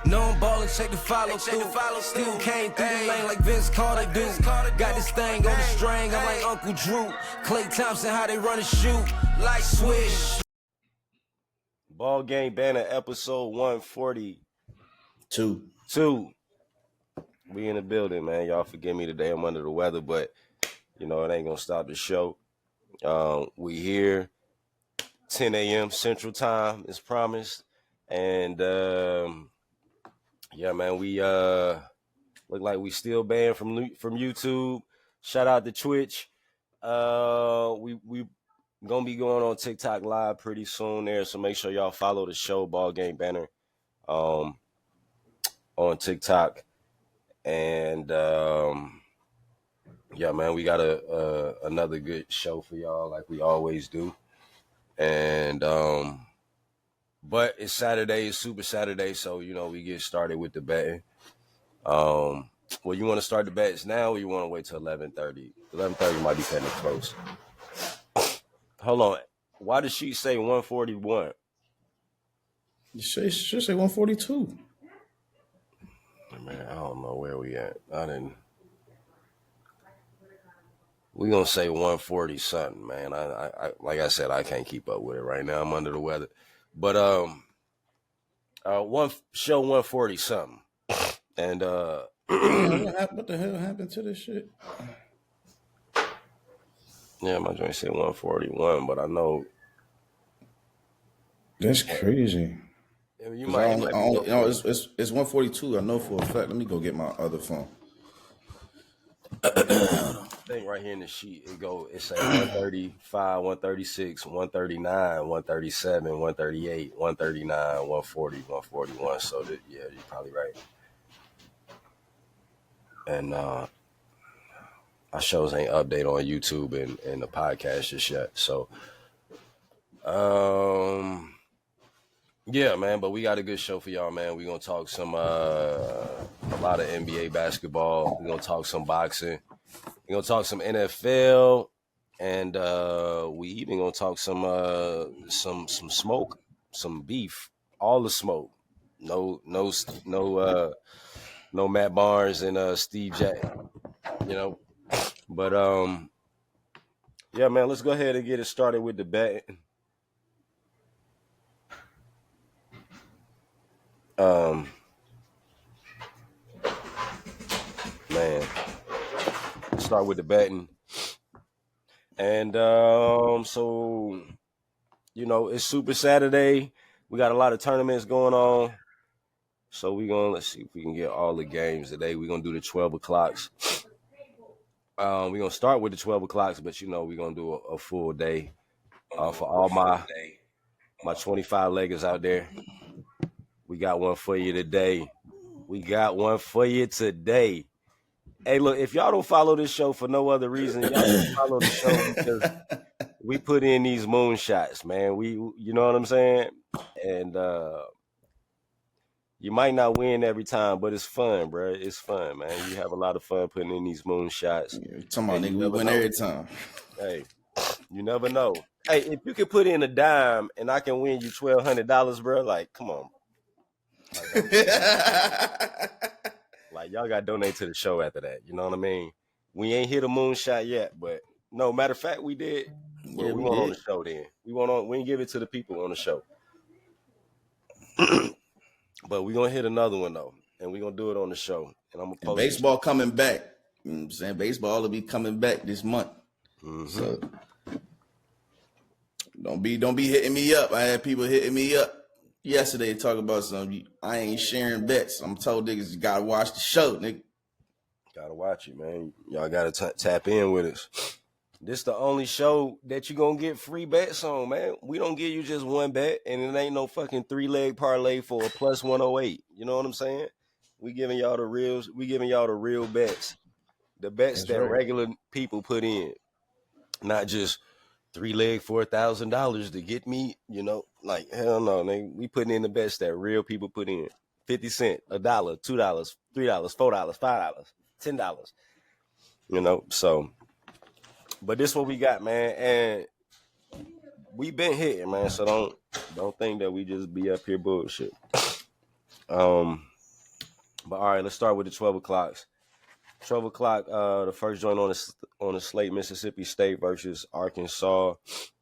No, I'm ballin', check the follow through. Still came through the lane like Vince Carter do. Got this thing on the string, I'm like Uncle Drew. Clay Thompson, how they run and shoot, like Swish. Ballgame Banner, episode 142. We in the building, man. Y'all forgive me today. I'm under the weather, but, you know, it ain't going to stop the show. We here, 10 a.m. Central Time, as promised. And, yeah, man, we look like we still banned from YouTube. Shout out to Twitch. We gonna be going on TikTok live pretty soon there, so make sure y'all follow the show Ballgame Banner on TikTok. And yeah, man, we got another good show for y'all like we always do. And but it's Saturday, it's Super Saturday, so you know we get started with the betting. Well, you want to start the bets now, or you want to wait till 11:30? 11:30 might be kind of close. Hold on. Why did she say 141? You should say 142. Man, I don't know where we at. We gonna say 140 something, man. I like I said, I can't keep up with it right now. I'm under the weather. But one show 140 something. And what the hell happened to this shit? Yeah, my joint said 141, but I know that's crazy. You might, it's 142. I know for a fact. Let me go get my other phone. Thing right here in the sheet, it say 135, 136, 139, 137, 138, 139, 140, 141. So yeah, you're probably right. And our shows ain't update on YouTube and the podcast just yet. So yeah, man, but we got a good show for y'all, man. We're gonna talk some a lot of NBA basketball. We're gonna talk some boxing. We're gonna talk some NFL, and we even gonna talk some smoke, some beef, all the smoke. No Matt Barnes and Steve Jack, you know. But yeah, man, let's go ahead and get it started with the betting. Man, let's start with the betting. And so, you know, it's Super Saturday. We got a lot of tournaments going on. So let's see if we can get all the games today. We're gonna do the 12 o'clocks. We're gonna start with the 12 o'clocks, but you know, we're gonna do a full day for all my 25 leggers out there. We got one for you today. Hey, look, if y'all don't follow this show for no other reason, y'all should follow the show because we put in these moonshots, man. You know what I'm saying? And you might not win every time, but it's fun, bro. It's fun, man. You have a lot of fun putting in these moonshots. Yeah, talking about nigga, we win every time. Hey, you never know. Hey, if you could put in a dime and I can win you $1,200, bro, like, come on. Like, y'all got to donate to the show after that. You know what I mean? We ain't hit a moonshot yet, but no, matter of fact, we did. Yeah, we went on the show then. We didn't give it to the people on the show. But we're going to hit another one, though, and we're going to do it on the show. And I'm gonna post baseball coming back. You know what I'm saying? Baseball will be coming back this month. Mm-hmm. So don't be hitting me up. I had people hitting me up yesterday talking about something. I ain't sharing bets. I'm told niggas you gotta watch the show, nigga. Gotta watch it, man. Y'all gotta tap in with us. This the only show that you gonna get free bets on, man. We don't give you just one bet, and it ain't no fucking 3-leg parlay for a plus 108. You know what I'm saying? We giving y'all the real bets. The bets that regular people put in. Not just 3-leg for $1,000 to get me, you know, like hell no, nigga. We putting in the bets that real people put in. 50 cents, $1, $2, $3, $4, $5, $10. You know, so but this what we got, man, and we been hitting, man. So don't think that we just be up here bullshit. But all right, let's start with the 12 o'clocks. 12 o'clock, the first joint on the slate, Mississippi State versus Arkansas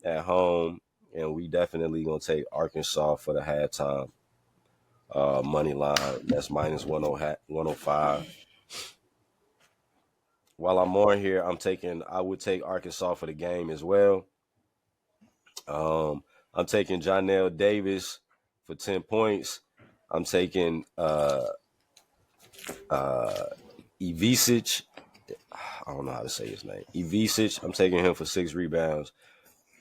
at home. And we definitely going to take Arkansas for the halftime money line. That's minus 105. While I'm on here, I would take Arkansas for the game as well. I'm taking Jonell Davis for 10 points. I'm taking Ivisic. I don't know how to say his name. Ivisic. I'm taking him for 6 rebounds.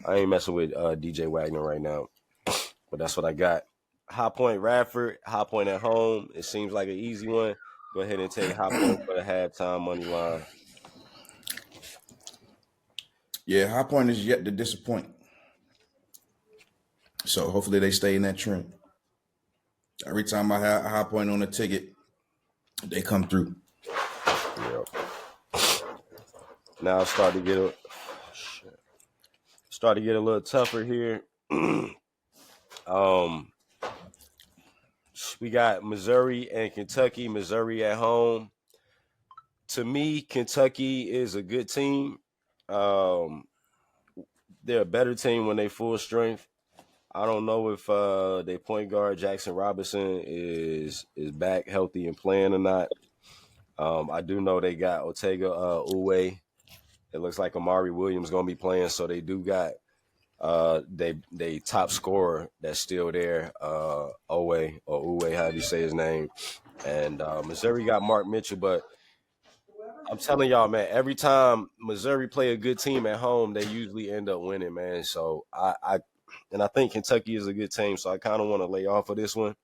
I ain't messing with DJ Wagner right now, but that's what I got. High Point Radford. High Point at home. It seems like an easy one. Go ahead and take High Point for the halftime money line. Yeah, High Point is yet to disappoint. So hopefully they stay in that trend. Every time I have a High Point on the ticket, they come through. Yep. Now it's starting to get a little tougher here. We got Missouri and Kentucky. Missouri at home. To me, Kentucky is a good team. They're a better team when they full strength. I don't know if their point guard Jackson Robinson is back healthy and playing or not. I do know they got Otega Uwe. It looks like Amari Williams gonna be playing, so they do got they top scorer that's still there, Uwe, how do you say his name? And Missouri got Mark Mitchell, but I'm telling y'all, man, every time Missouri play a good team at home, they usually end up winning, man. So I think Kentucky is a good team, so I kind of want to lay off of this one.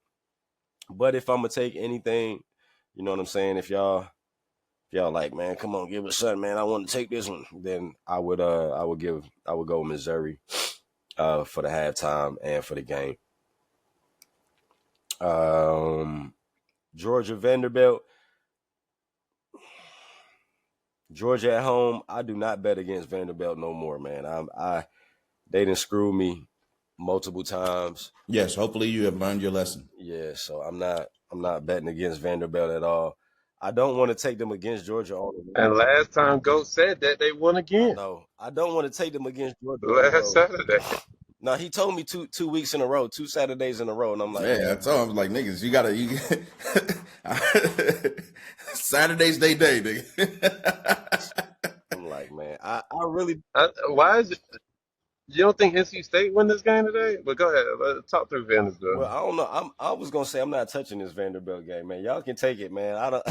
But if I'm gonna take anything, you know what I'm saying? If y'all like, man, come on, give us something, man. I want to take this one. Then I would go with Missouri for the halftime and for the game. Georgia Vanderbilt. Georgia at home. I do not bet against Vanderbilt no more, man. They didn't screw me multiple times. Yes, hopefully you have learned your lesson. Yeah, so I'm not betting against Vanderbilt at all. I don't want to take them against Georgia on the road. And last time Goat said that they won again. No, I don't want to take them against Georgia. Last Saturday. No, he told me two weeks in a row, 2 Saturdays in a row, and I'm like, yeah, I told him like niggas, Saturdays day, nigga. I'm like, man, I really. Why is it? You don't think NC State win this game today? But go ahead, let's talk through Vanderbilt. Well, I don't know. I was gonna say I'm not touching this Vanderbilt game, man. Y'all can take it, man. I don't.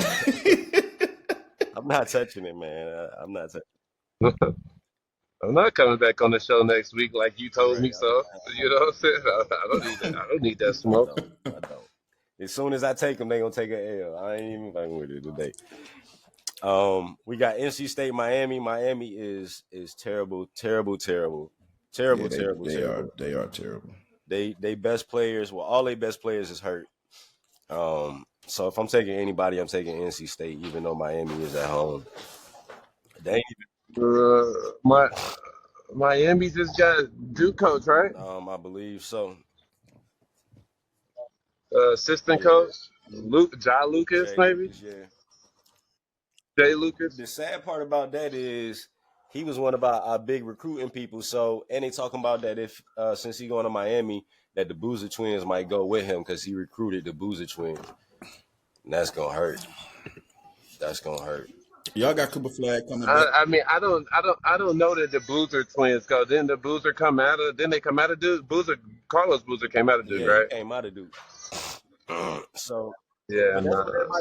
I'm not touching it, man. I'm not touching. I'm not coming back on the show next week like you told me so. You know what I'm saying? I don't need that. I don't need that smoke. I don't. As soon as I take them, they gonna take an L. I ain't even fucking with it today. We got NC State, Miami. Miami is terrible. They are terrible. They best players. Well, all their best players is hurt. So if I'm taking anybody, I'm taking NC State, even though Miami is at home. They ain't even. Miami just got Duke coach, right? I believe so. Assistant coach, Jai Lucas, Jay maybe. Lucas, yeah. Jay Lucas. The sad part about that is he was one of our big recruiting people. So, and they talking about that if since he going to Miami, that the Boozer twins might go with him because he recruited the Boozer twins. And that's gonna hurt. Y'all got Cooper Flag coming back. I mean, I don't know that the Boozer twins go. Didn't the Boozer come out of? Didn't they come out of Duke? Carlos Boozer came out of Duke, right? He came out of Duke. So yeah,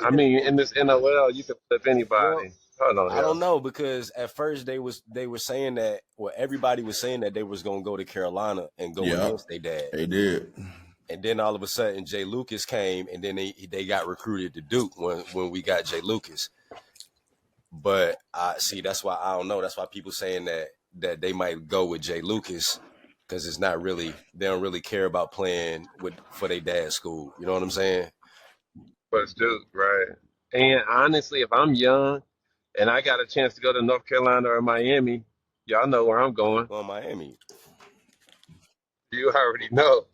I mean, in this NOL, you can flip anybody. Well, I don't know because at first they were saying that. Well, everybody was saying that they was gonna go to Carolina and go against their dad. They did. And then all of a sudden, Jay Lucas came, and then they got recruited to Duke when we got Jay Lucas. But I see that's why I don't know. That's why people saying that they might go with Jay Lucas because it's not really they don't really care about playing for their dad's school. You know what I'm saying? But it's Duke, right? And honestly, if I'm young and I got a chance to go to North Carolina or Miami, y'all know where I'm going. Well, Miami. You already know.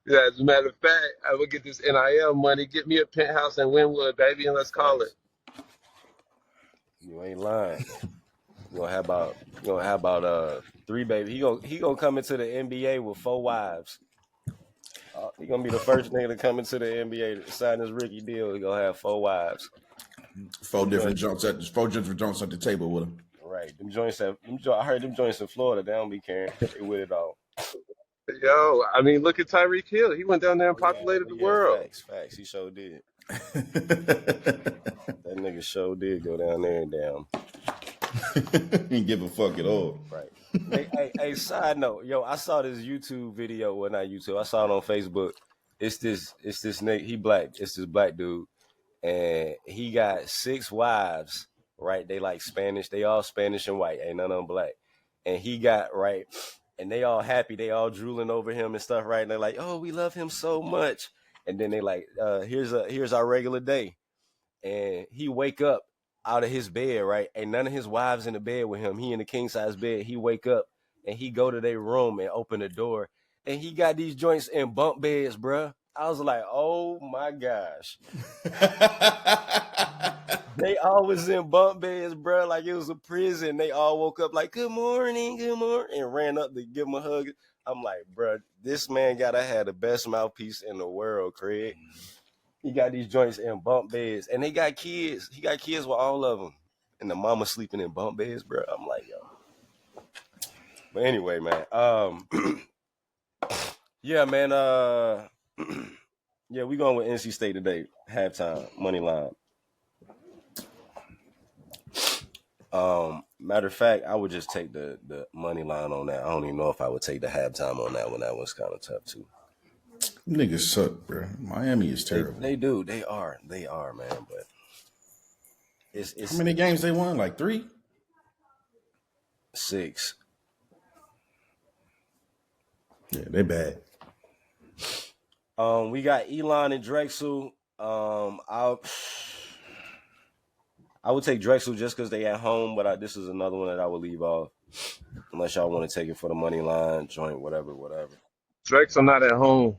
Yeah, as a matter of fact, I will get this NIL money, get me a penthouse in Wynwood, baby, and let's call it. You ain't lying. You gonna have about 3 babies. He gonna come into the NBA with 4 wives. He gonna be the first nigga to come into the NBA to sign his rookie deal. He gonna have 4 wives. 4 different joints at the table with him. Right. Them joints I heard them joints in Florida. They don't be caring. They with it all. Yo, I mean, look at Tyreek Hill. He went down there and populated the world. Facts. He sure did. That nigga sure did go down there and down. Ain't give a fuck at all. Right. Hey, side note, yo, I saw this YouTube video. Well, not YouTube. I saw it on Facebook. It's this nigga. He black. It's this black dude, and he got 6 wives. Right. They like Spanish. They all Spanish and white. Ain't none of them black. And he got right. And they all happy. They all drooling over him and stuff. Right. And they're like, oh, we love him so much. And then they like, here's our regular day. And he wake up out of his bed, right? Ain't none of his wives in the bed with him. He in the king size bed. He wake up and he go to their room and open the door. And he got these joints in bunk beds, bruh. I was like, oh my gosh. They all was in bunk beds, bruh, like it was a prison. They all woke up like, good morning, and ran up to give him a hug. I'm like, bruh, this man gotta have the best mouthpiece in the world, Craig. He got these joints in bunk beds, and they got kids. He got kids with all of them, and the mama sleeping in bunk beds, bro. I'm like, yo. But anyway, man. Yeah, man. Yeah, we going with NC State today. Halftime money line. Matter of fact, I would just take the money line on that. I don't even know if I would take the halftime on that one. That was kind of tough too. Niggas suck, bro. Miami is terrible. They do. They are, man. But it's how many games they won? Like 3? 6. Yeah, they bad. We got Elon and Drexel. I would take Drexel just because they at home, but this is another one that I would leave off unless y'all want to take it for the money line, joint, whatever. Drexel not at home.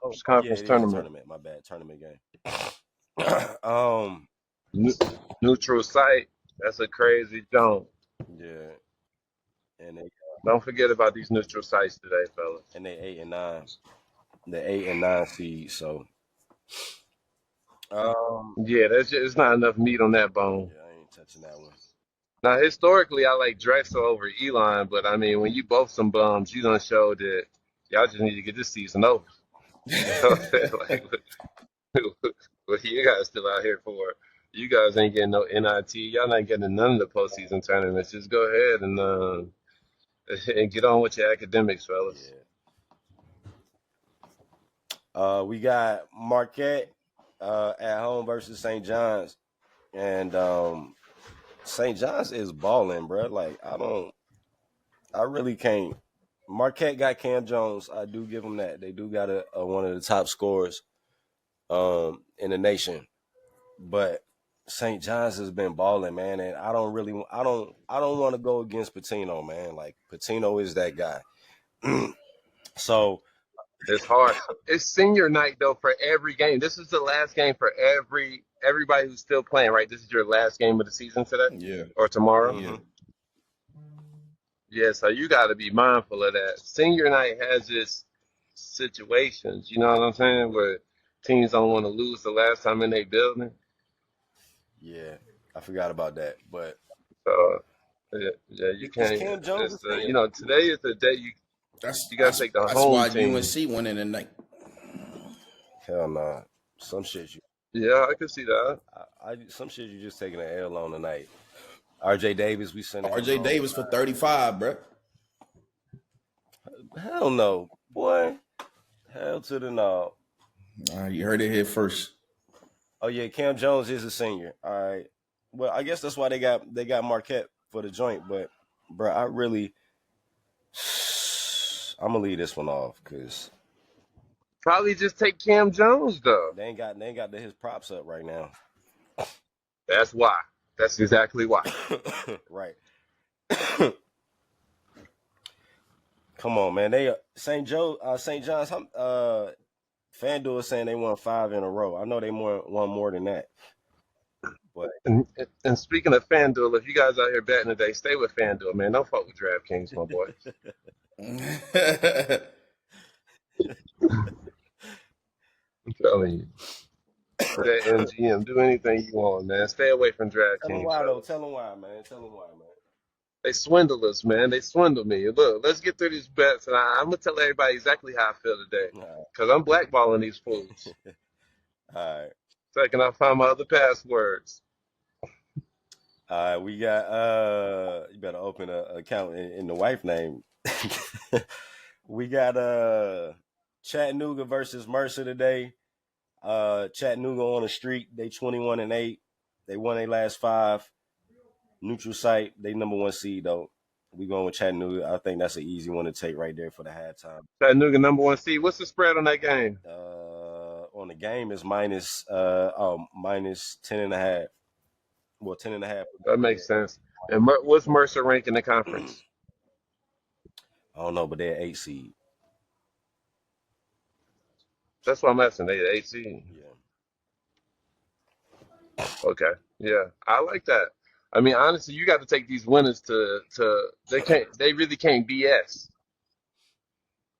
Oh, conference tournament. My bad. Tournament game. Neutral site. That's a crazy jump. Yeah. And they don't forget about these neutral sites today, fellas. And they 8 and 9. The 8 and 9 seeds. So. Yeah, it's not enough meat on that bone. Yeah, I ain't touching that one. Now, historically, I like Drexel over Elon, but I mean, when you both some bums, you done showed that y'all just need to get this season over. You know what I'm saying? Like, what you guys still out here for? You guys ain't getting no NIT. Y'all not getting none of the postseason tournaments. Just go ahead and get on with your academics, fellas. Yeah. We got Marquette at home versus St. John's, and St. John's is balling, bro. Like I really can't. Marquette got Cam Jones. I do give them that. They do got a one of the top scorers in the nation. But St. John's has been balling, man, and I don't want to go against Patino, man. Like Patino is that guy. So it's hard. It's senior night though for every game. This is the last game for everybody who's still playing, right? This is your last game of the season today? Yeah. Or tomorrow? Yeah. Yeah, so you got to be mindful of that. Senior night has its situations, you know what I'm saying, where teams don't want to lose the last time in their building. Yeah, I forgot about that, but yeah, you can't. Cam Jones today is the day you got to take the home team. That's why UNC won in the night. Hell nah. Some shit you. Yeah, I can see that. Some shit you just taking an L on tonight. RJ Davis, we sent RJ Davis for 35, bro. Hell no, boy. Hell to the no. You heard it here first. Oh yeah, Cam Jones is a senior. All right. Well, I guess that's why they got Marquette for the joint. But, bro, I'm gonna leave this one off because probably just take Cam Jones though. They ain't got his props up right now. That's why. That's exactly why. Right. Come on, man. They St. John's. FanDuel is saying they won 5 in a row. I know they won more than that. But And speaking of FanDuel, if you guys out here betting today, stay with FanDuel, man. Don't fuck with DraftKings, my boy. I'm telling you. That MGM, do anything you want, man. Stay away from tell them DraftKings, why, though. fellas. Tell them why, man. Tell them why, man. They swindle us, man. They swindle me. Look, let's get through these bets, and I'm gonna tell everybody exactly how I feel today, All cause I'm blackballing these fools. right. So I can find my other passwords. All right. We got you better open an account in the wife name. We got Chattanooga versus Mercer today. Chattanooga on the streak. They 21-8. They won their last 5. Neutral site. They number 1 seed though. We going with Chattanooga. I think that's an easy one to take right there for the halftime. Chattanooga number 1 seed. What's the spread on that game? On the game is minus 10.5. Well, 10.5. That makes sense. And what's Mercer rank in the conference? I don't know, but they're 8 seed. That's what I'm asking. They 8 seed. Yeah. Okay. Yeah, I like that. I mean, honestly, you got to take these winners to they really can't BS.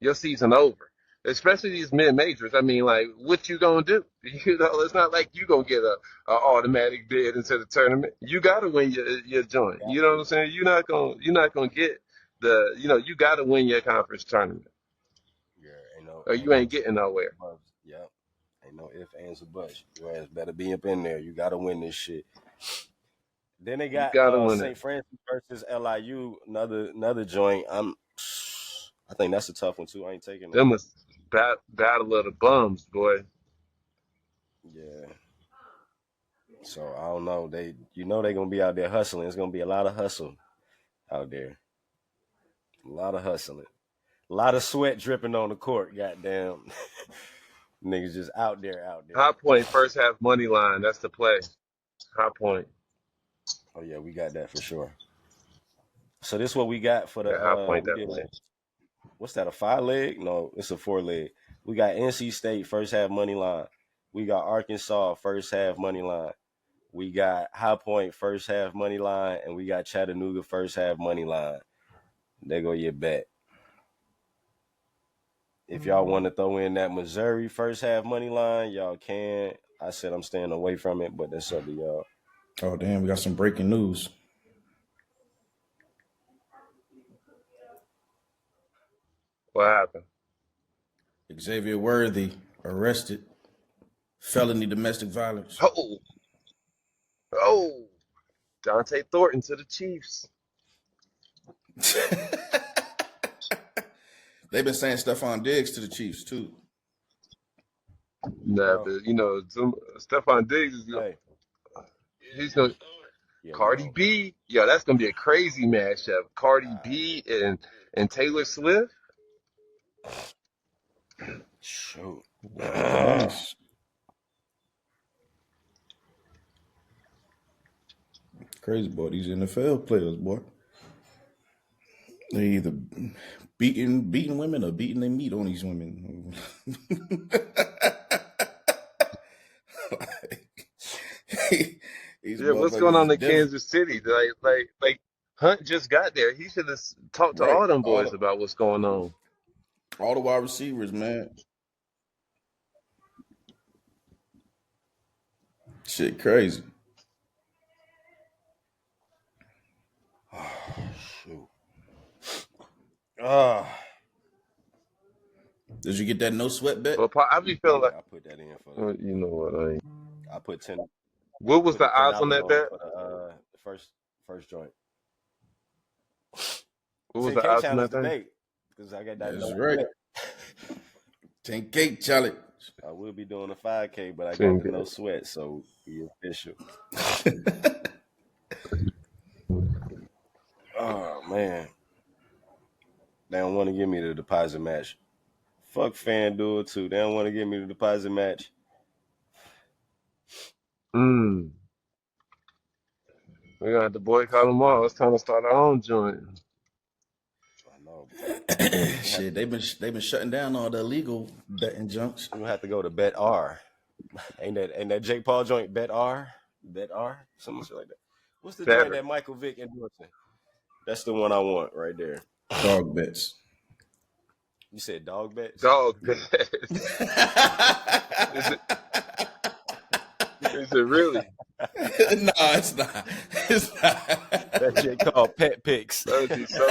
Your season over. Especially these mid majors. I mean, like, what you gonna do? You know, it's not like you gonna get a automatic bid into the tournament. You gotta win your joint. You know what I'm saying? You're not gonna get you gotta win your conference tournament. Yeah, Or you ain't getting nowhere. Yeah. Ain't no ifs, ands, or buts. Your ass better be up in there. You gotta win this shit. Then they got St. Francis versus LIU, another joint. I think that's a tough one too. I ain't taking that. Them is battle of the bums, boy. Yeah. So I don't know. They're gonna be out there hustling. It's gonna be a lot of hustle out there. A lot of hustling. A lot of sweat dripping on the court. Goddamn. Niggas just out there. High Point first half money line. That's the play. High Point. Oh yeah, we got that for sure. So this is what we got for the High Point that play. What's that, a 5-leg? No, it's a 4-leg. We got NC State first half money line. We got Arkansas first half money line. We got High Point first half money line, and we got Chattanooga first half money line. There go your bet. If y'all want to throw in that Missouri first half money line, y'all can. I said I'm staying away from it, but that's up to y'all. Oh, damn, we got some breaking news. What happened? Xavier Worthy arrested. Felony domestic violence. Oh, Dante Thornton to the Chiefs. They've been saying Stephon Diggs to the Chiefs too. Nah, but Stephon Diggs is he's gonna Cardi B. Yeah, that's gonna be a crazy matchup. Cardi B and Taylor Swift. Shoot. Nice. Crazy, boy. These NFL players, boy. They either beating women or beating their meat on these women. Yeah, what's going on in Kansas City? Like Hunt just got there. He should have talked to all them boys about what's going on. All the wide receivers, man. Shit, crazy. Shoot. Did you get that no sweat bet? Well, I be feeling like I put that in for you know what I put 10. What was the odds on that bet? For the first joint. What was the odds on that thing? Because I got that. That's right. 10K challenge. I will be doing a 5K, but I got the no sweat, so be official. Oh man, they don't want to give me the deposit match. Fuck FanDuel too. They don't want to give me the deposit match. We're gonna have to boycott them all. It's time to start our own joint. I know. Shit, they've been shutting down all the illegal betting junks. We have to go to Bet R. Ain't that Jake Paul joint? Bet R, something shit like that. What's the Better. joint that Michael Vick endorsing? That's the one I want right there. Dog bets. You said dog bets? Dog bets. Is it really? No, it's not. It's not. That shit called pet picks. That would be so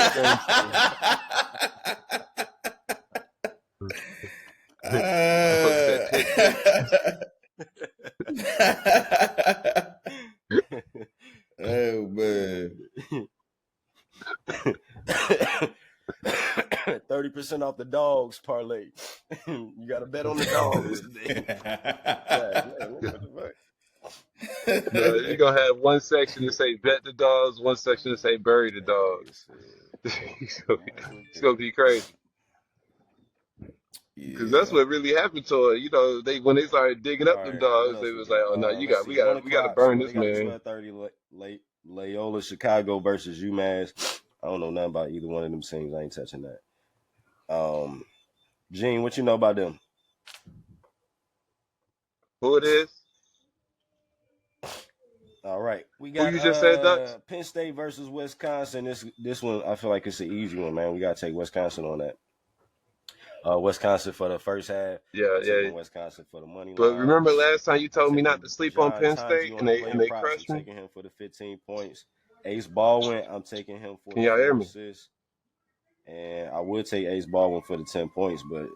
Oh man. 30% off the dogs parlay. You got to bet on the dogs today. You're gonna have one section to say bet the dogs, one section to say bury the dogs. It's gonna be crazy. Because that's what really happened to her. You know, when they started digging up them dogs, they was like, "Oh no, we got to burn this man." 12:30 late Loyola Chicago versus UMass. I don't know nothing about either one of them teams. I ain't touching that. Gene, what you know about them? Who it is? All right, we got Who you just said, Duxx? Penn State versus Wisconsin. This one, I feel like it's an easy one, man. We got to take Wisconsin on that. Wisconsin for the first half. Yeah. Wisconsin for the money line. But remember last time you told me not to sleep on John Penn Tonji State, on and the they player props. crushed I'm me. taking him for the 15 points. Ace Baldwin, I'm taking him for Can y'all hear the me? assists. And I would take Ace Baldwin for the 10 points, but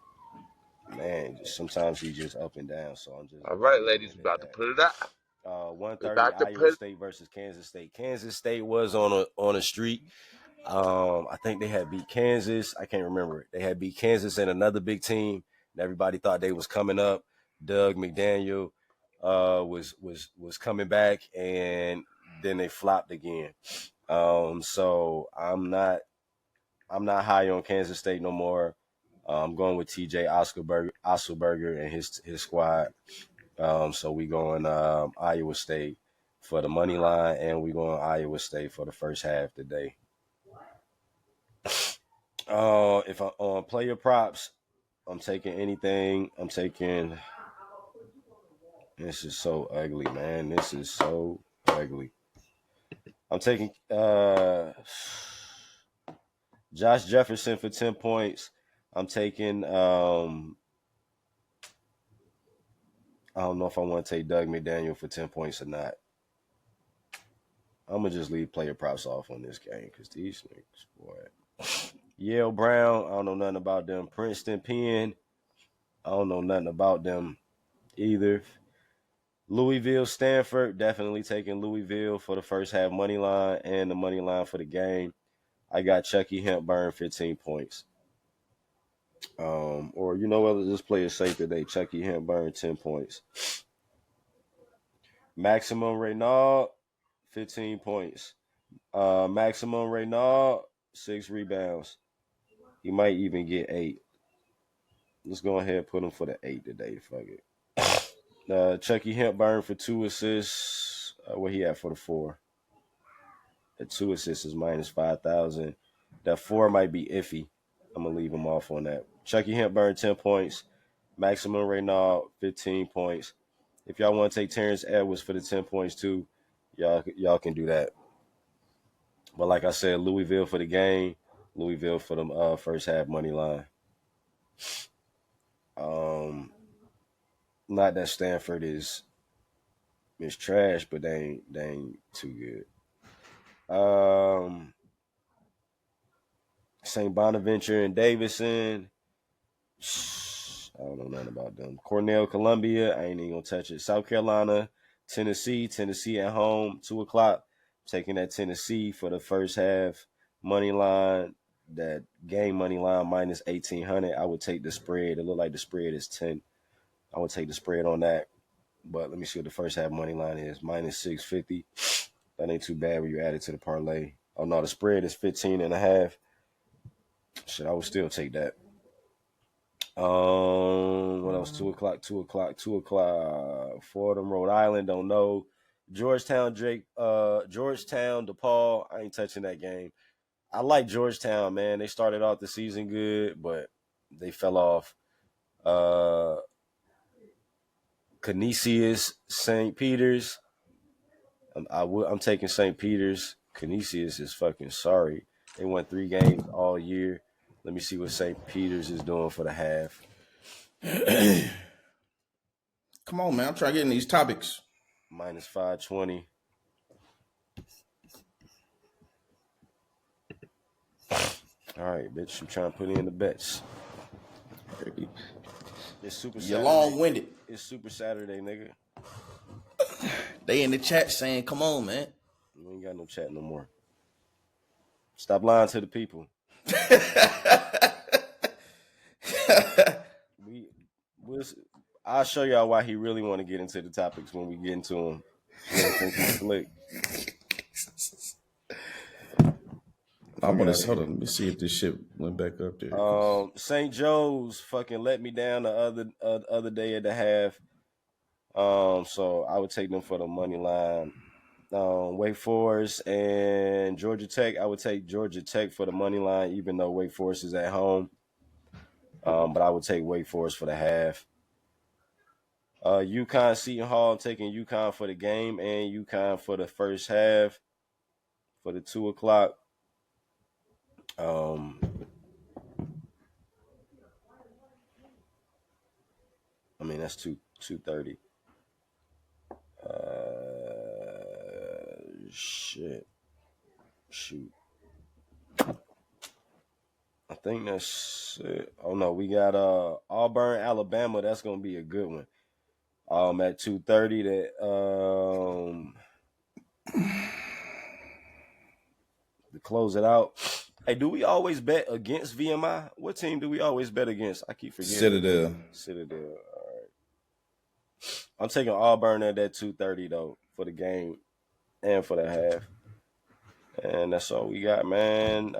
man, sometimes he's just up and down. So I'm just All right, ladies, we're about to put it out. 1:30 Iowa State versus Kansas State. Kansas State was on a streak. I think they had beat Kansas. I can't remember it. They had beat Kansas and another big team, and everybody thought they was coming up. Doug McDaniel was coming back, and then they flopped again. So I'm not high on Kansas State no more. I'm going with TJ Osselberger and his squad. So we going Iowa State for the money line, and we going Iowa State for the first half today. If I'm on player props, I'm taking anything. This is so ugly, man. This is so ugly. I'm taking Josh Jefferson for 10 points. I'm taking I don't know if I want to take Doug McDaniel for 10 points or not. I'm going to just leave player props off on this game because these niggas, boy. Yale Brown, I don't know nothing about them. Princeton Penn, I don't know nothing about them either. Louisville Stanford, definitely taking Louisville for the first half money line and the money line for the game. I got Chucky Hempburn 15 points. Or you know what? This play is safe today. Chucky Hempburn 10 points. Maximum Renaud 15 points. Maximum Renaud 6 rebounds. He might even get 8. Let's go ahead and put him for the 8 today. Fuck it. Chucky Hempburn for 2 assists. What he at for the 4? The 2 assists is minus 5,000. That 4 might be iffy. I'm going to leave him off on that. Chucky Hempburn, 10 points. Maximum Renaud, 15 points. If y'all want to take Terrence Edwards for the 10 points too, y'all can do that. But like I said, Louisville for the game. Louisville for the first half money line. Not that Stanford is trash, but they ain't too good. St. Bonaventure and Davidson. I don't know nothing about them. Cornell, Columbia. I ain't even gonna touch it. South Carolina, Tennessee at home, 2:00. Taking that Tennessee for the first half money line. That game money line minus 1,800. I would take the spread. It looked like the spread is 10. I would take the spread on that. But let me see what the first half money line is. Minus 650. That ain't too bad when you add it to the parlay. Oh no, the spread is 15.5. Shit, I would still take that. What else? 2:00. Fordham, Rhode Island. Don't know. Georgetown, DePaul. I ain't touching that game. I like Georgetown, man. They started off the season good, but they fell off. Canisius, St. Peter's. I'm taking St. Peter's. Canisius is fucking sorry. They won 3 games all year. Let me see what St. Peter's is doing for the half. Come on, man. I'm trying to get in these topics. Minus 520. All right, bitch. I'm trying to put in the bets. It's Super Saturday. You're long-winded. It's Super Saturday, nigga. They in the chat saying, come on, man. We ain't got no chat no more. Stop lying to the people. I'll show y'all why he really want to get into the topics when we get into them. Think he's slick. Hold on. Let me see if this shit went back up there. St. Joe's fucking let me down the other day at the half. So I would take them for the money line. Wake Forest and Georgia Tech. I would take Georgia Tech for the money line, even though Wake Forest is at home. But I would take Wake Forest for the half. UConn Seton Hall, I'm taking UConn for the game and UConn for the first half for the 2 o'clock. I mean, that's 2:30. Shoot. I think that's it. Oh no, we got Auburn, Alabama. That's gonna be a good one. At 2:30. To close it out. Hey, do we always bet against VMI? What team do we always bet against? I keep forgetting. Citadel. All right. I'm taking Auburn at that 2:30 though for the game and for the half. And that's all we got, man.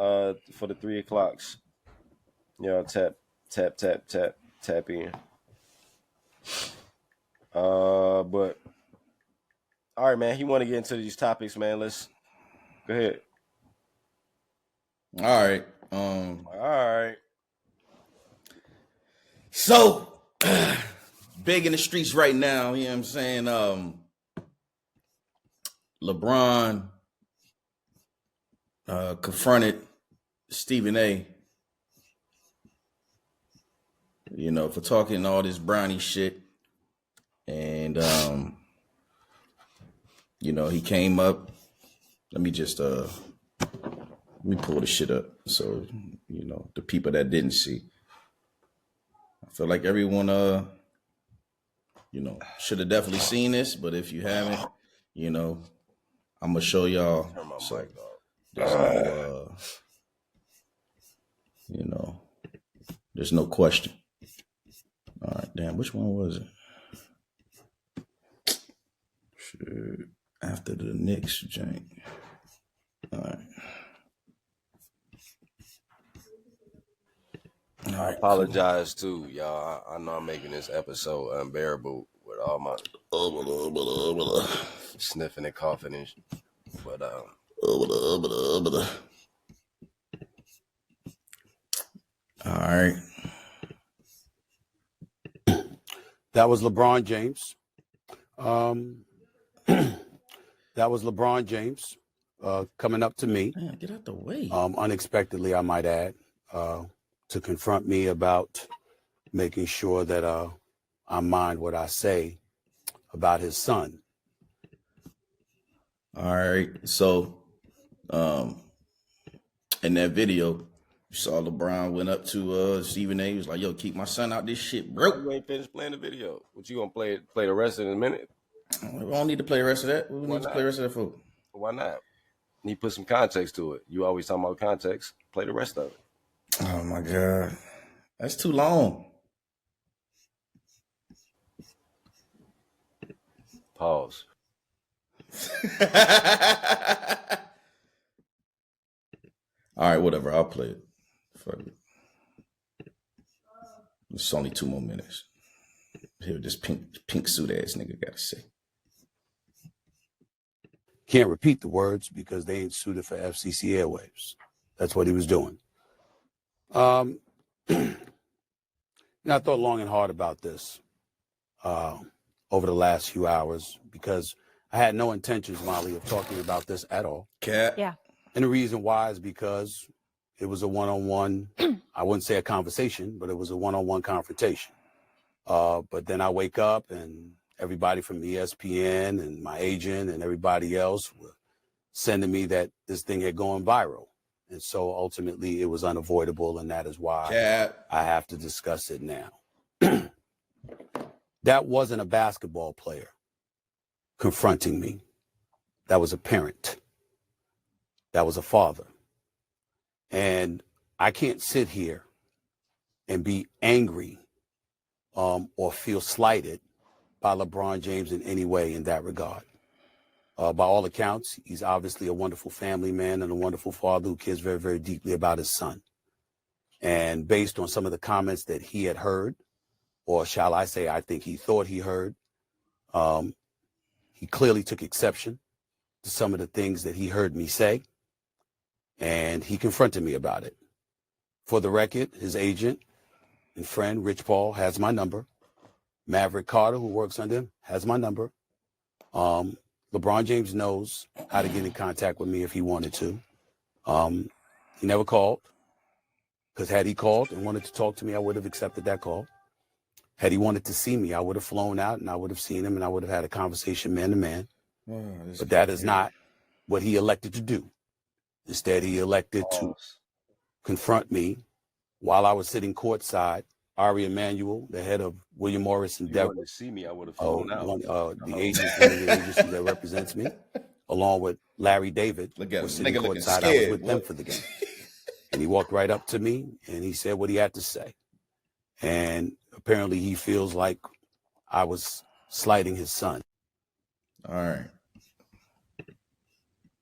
For the 3 o'clocks. Yeah, tap in. But all right, man. He want to get into these topics, man. Let's go ahead. All right. All right. So big in the streets right now, you know what I'm saying? LeBron confronted Stephen A, you know, for talking all this Bronny shit. And you know, he came up. Let me pull the shit up so, you know, the people that didn't see. I feel like everyone, you know, should have definitely seen this, but if you haven't, you know, I'm going to show y'all. Turn my So mic off. there's no, you know, there's no question. All right, damn, which one was it? Shit, after the Knicks, jank. All right. I apologize too, y'all. I know I'm making this episode unbearable with all my sniffing and coughing and shit. But all right. That was LeBron James. That was LeBron James coming up to me. Man, get out the way. Unexpectedly, I might add, to confront me about making sure that I mind what I say about his son. All right. So, in that video, you saw LeBron went up to Stephen A. He was like, "Yo, keep my son out this shit, bro." you ain't finished playing the video. What you gonna play the rest of it in a minute? We don't need to play the rest of that. What we need to play the rest of that for? Why not? You put some context to it. You always talking about context. Play the rest of it. Oh my God, that's too long. Pause. All right, whatever. I'll play it. Fuck it. It's only 2 more minutes. Hear what this pink suit ass nigga gotta say. Can't repeat the words because they ain't suited for FCC airwaves. That's what he was doing. I thought long and hard about this over the last few hours because I had no intentions, Molly, of talking about this at all. Cat. Yeah. And the reason why is because it was a one-on-one, I wouldn't say a conversation, but it was a one-on-one confrontation. But then I wake up and everybody from ESPN and my agent and everybody else were sending me that this thing had gone viral. And so ultimately it was unavoidable, and that is why I have to discuss it now. That wasn't a basketball player confronting me. That was a parent. That was a father. And I can't sit here and be angry or feel slighted by LeBron James in any way in that regard. By all accounts, he's obviously a wonderful family man and a wonderful father who cares very, very deeply about his son. And based on some of the comments that he had heard, or shall I say, I think he thought he heard, he clearly took exception to some of the things that he heard me say, and he confronted me about it. For the record, his agent and friend, Rich Paul, has my number. Maverick Carter, who works under him, has my number. LeBron James knows how to get in contact with me if he wanted to. He never called, because had he called and wanted to talk to me, I would have accepted that call. Had he wanted to see me, I would have flown out and I would have seen him and I would have had a conversation man to man. But that is not what he elected to do. Instead, he elected to confront me while I was sitting courtside. Ari Emanuel, the head of William Morris and Devil, to see me, I would have flown out. The agency that represents me, along with Larry David, was sitting courtside. I was with them for the game. And he walked right up to me and he said what he had to say. And apparently he feels like I was slighting his son. All right.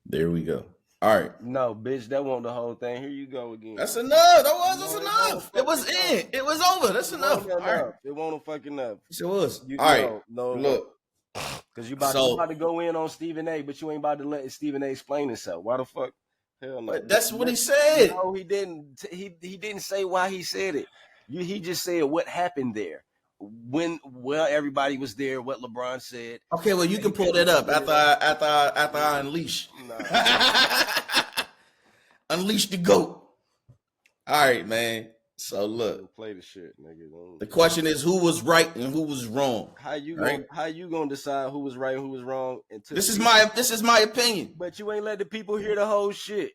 There we go. All right. No, bitch, that wasn't the whole thing. Here you go again. That's enough. That's enough. It was in. It was over. That's enough. All right. It won't fucking enough. It was. You, all right. No, look. Because you about to go in on Stephen A, but you ain't about to let Stephen A explain himself. Why the fuck? Hell no. That's what he said. No, he didn't. He didn't say why he said it. He just said what happened there. Everybody was there, what LeBron said. Okay, well, you can pull that up after I unleash. Unleash the GOAT. All right, man. So look, play the shit, nigga. The question is who was right and who was wrong. How you gonna decide who was right and who was wrong? This is my opinion. But you ain't let the people hear the whole shit.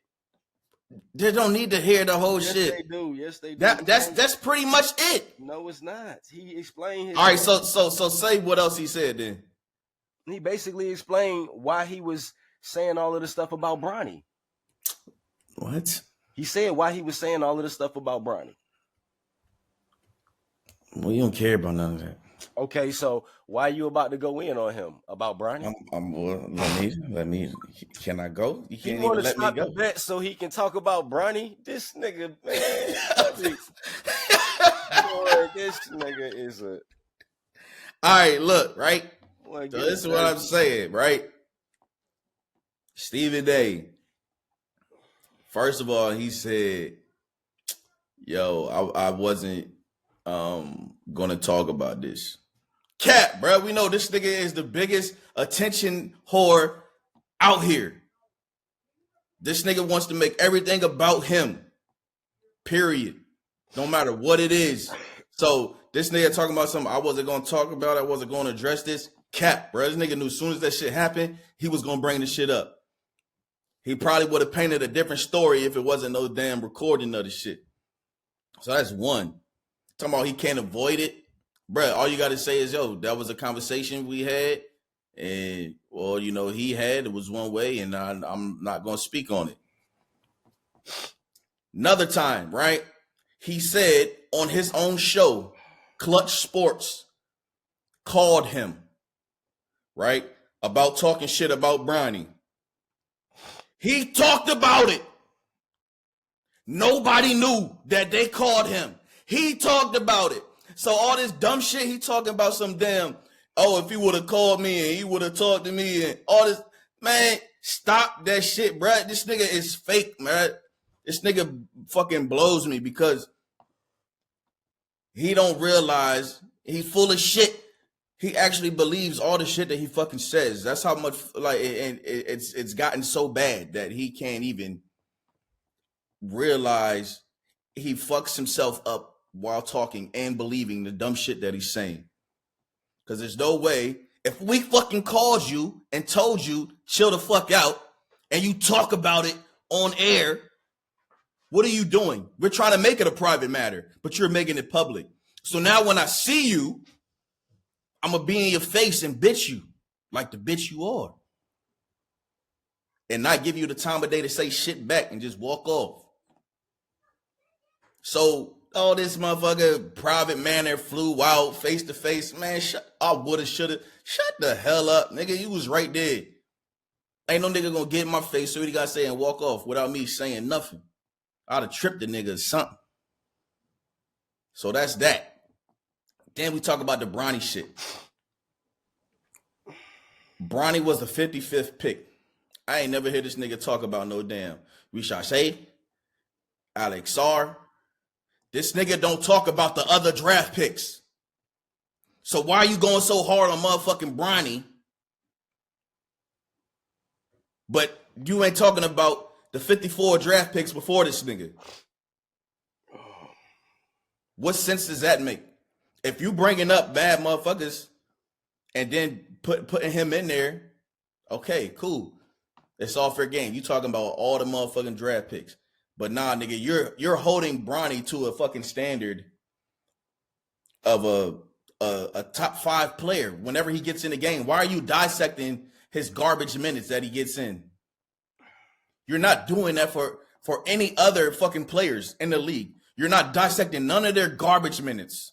They don't need to hear the whole shit. Yes, they do. Yes, they do. That's pretty much it. No, it's not. He explained his. All right, so say what else he said then. He basically explained why he was saying all of the stuff about Bronny. What? He said why he was saying all of the stuff about Bronny. Well, you don't care about none of that. Okay, so why you about to go in on him about Bronny? Let me. Can I go? You can't even let me go. The bet so he can talk about Bronny. This nigga, man. Boy, this nigga is a. All right, look, right. So this is what I'm saying, right? Stephen A. First of all, he said, "Yo, I wasn't gonna talk about this." Cap, bro. We know this nigga is the biggest attention whore out here. This nigga wants to make everything about him. Period. No matter what it is. So this nigga talking about something I wasn't gonna talk about. I wasn't gonna address this. Cap, bro. This nigga knew as soon as that shit happened, he was gonna bring the shit up. He probably would have painted a different story if it wasn't no damn recording of the shit. So that's one. Talking about he can't avoid it. Bruh, all you got to say is, yo, that was a conversation we had. And, well, you know, it was one way, and I'm not going to speak on it. Another time, right? He said on his own show, Clutch Sports called him, right? About talking shit about Bronny. He talked about it. Nobody knew that they called him. He talked about it. So all this dumb shit, he talking about some damn, if he would have called me and he would have talked to me and all this, man, stop that shit, bro. This nigga is fake, man. This nigga fucking blows me because he don't realize he's full of shit. He actually believes all the shit that he fucking says. That's how much like and it's gotten so bad that he can't even realize he fucks himself up while talking and believing the dumb shit that he's saying. Because there's no way, if we fucking called you and told you chill the fuck out and you talk about it on air, what are you doing? We're trying to make it a private matter, but you're making it public. So now when I see you, I'm going to be in your face and bitch you like the bitch you are. And not give you the time of day to say shit back and just walk off. So all this motherfucker private manner flew out face to face. Man, I woulda, shoulda. Shut the hell up, nigga. You was right there. Ain't no nigga gonna get in my face, so what he gotta say and walk off without me saying nothing. I'd have tripped the nigga or something. So that's that. Then we talk about the Bronny shit. Bronny was the 55th pick. I ain't never heard this nigga talk about no damn Rishashay, Alex R. This nigga don't talk about the other draft picks. So why are you going so hard on motherfucking Bronny? But you ain't talking about the 54 draft picks before this nigga. What sense does that make? If you bringing up bad motherfuckers and then putting him in there, okay, cool. It's all fair game. You talking about all the motherfucking draft picks. But nah, nigga, you're holding Bronny to a fucking standard of a top 5 player whenever he gets in the game. Why are you dissecting his garbage minutes that he gets in? You're not doing that for any other fucking players in the league. You're not dissecting none of their garbage minutes.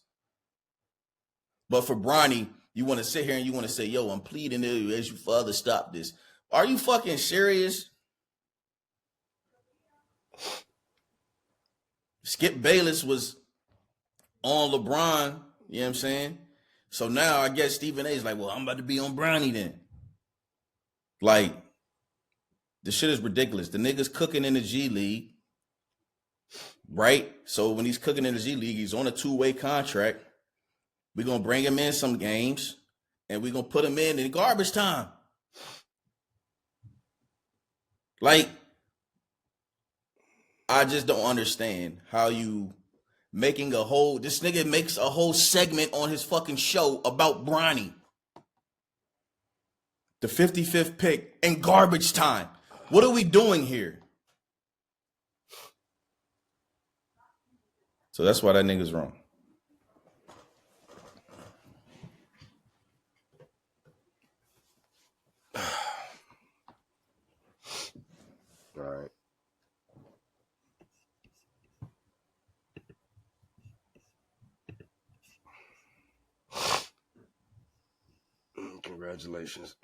But for Bronny, you want to sit here and you want to say, yo, I'm pleading to you as your father, stop this. Are you fucking serious? Skip Bayless was on LeBron, you know what I'm saying? So now I guess Stephen A is like, well, I'm about to be on Bronny then. Like, the shit is ridiculous. The nigga's cooking in the G League, right? So when he's cooking in the G League, he's on a 2-way contract. We're going to bring him in some games, and we're going to put him in garbage time. Like, I just don't understand how you making this nigga makes a whole segment on his fucking show about Bronny. The 55th pick in garbage time. What are we doing here? So that's why that nigga's wrong. All right. Congratulations.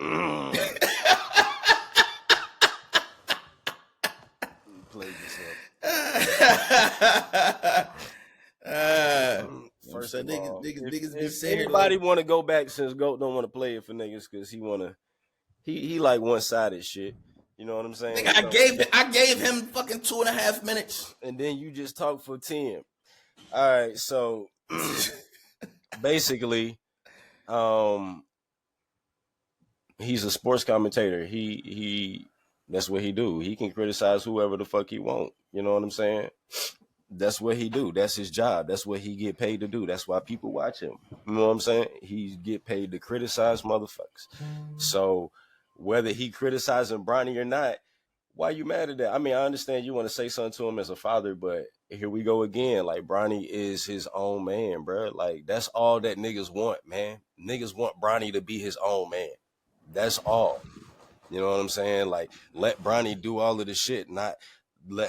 Played First of all, niggas if anybody want to go back, since GOAT don't want to play it for niggas because he like one-sided shit. You know what I'm saying? Nigga, I gave him fucking 2.5 minutes. And then you just talk for 10. All right, so basically, he's a sports commentator. He that's what he do. He can criticize whoever the fuck he want. You know what I'm saying? That's what he do. That's his job. That's what he get paid to do. That's why people watch him. You know what I'm saying? He get paid to criticize motherfuckers. So whether he criticizing Bronny or not, why you mad at that? I mean, I understand you want to say something to him as a father, but here we go again. Like, Bronny is his own man, bro. Like, that's all that niggas want, man. Niggas want Bronny to be his own man. That's all. You know what I'm saying? Like, let Bronny do all of the shit, not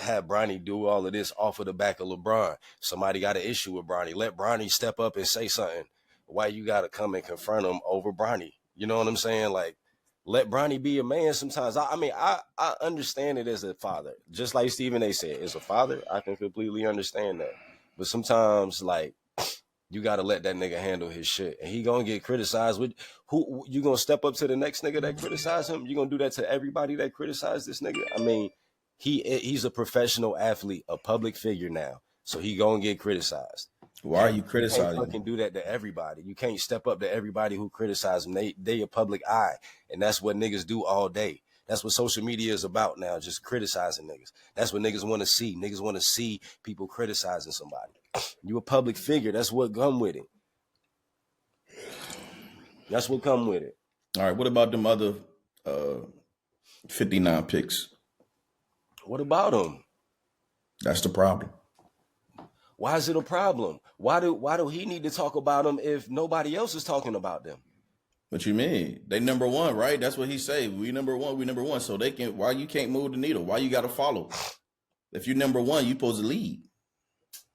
have Bronny do all of this off of the back of LeBron. Somebody got an issue with Bronny. Let Bronny step up and say something. Why you got to come and confront him over Bronny? You know what I'm saying? Like, let Bronny be a man sometimes. I mean, I understand it as a father. Just like Stephen A said, as a father, I can completely understand that. But sometimes, like, you got to let that nigga handle his shit. And he going to get criticized. With who you going to step up to the next nigga that criticize him? You going to do that to everybody that criticize this nigga? I mean, He's a professional athlete, a public figure now, so he gonna get criticized. Why are you You can't criticizing fucking him? do that to everybody. You can't step up to everybody who criticize them. They a public eye, and that's what niggas do all day. That's what social media is about now, just criticizing niggas. That's what niggas want to see. Niggas want to see people criticizing somebody. You a public figure. That's what come with it. That's what come with it. All right, what about them other 59 picks? What about him? That's the problem. Why is it a problem? Why do he need to talk about them if nobody else is talking about them? What you mean? They number one, right? That's what he say. We number one. So they can. Why you can't move the needle? Why you got to follow? If you're number one, you supposed to lead.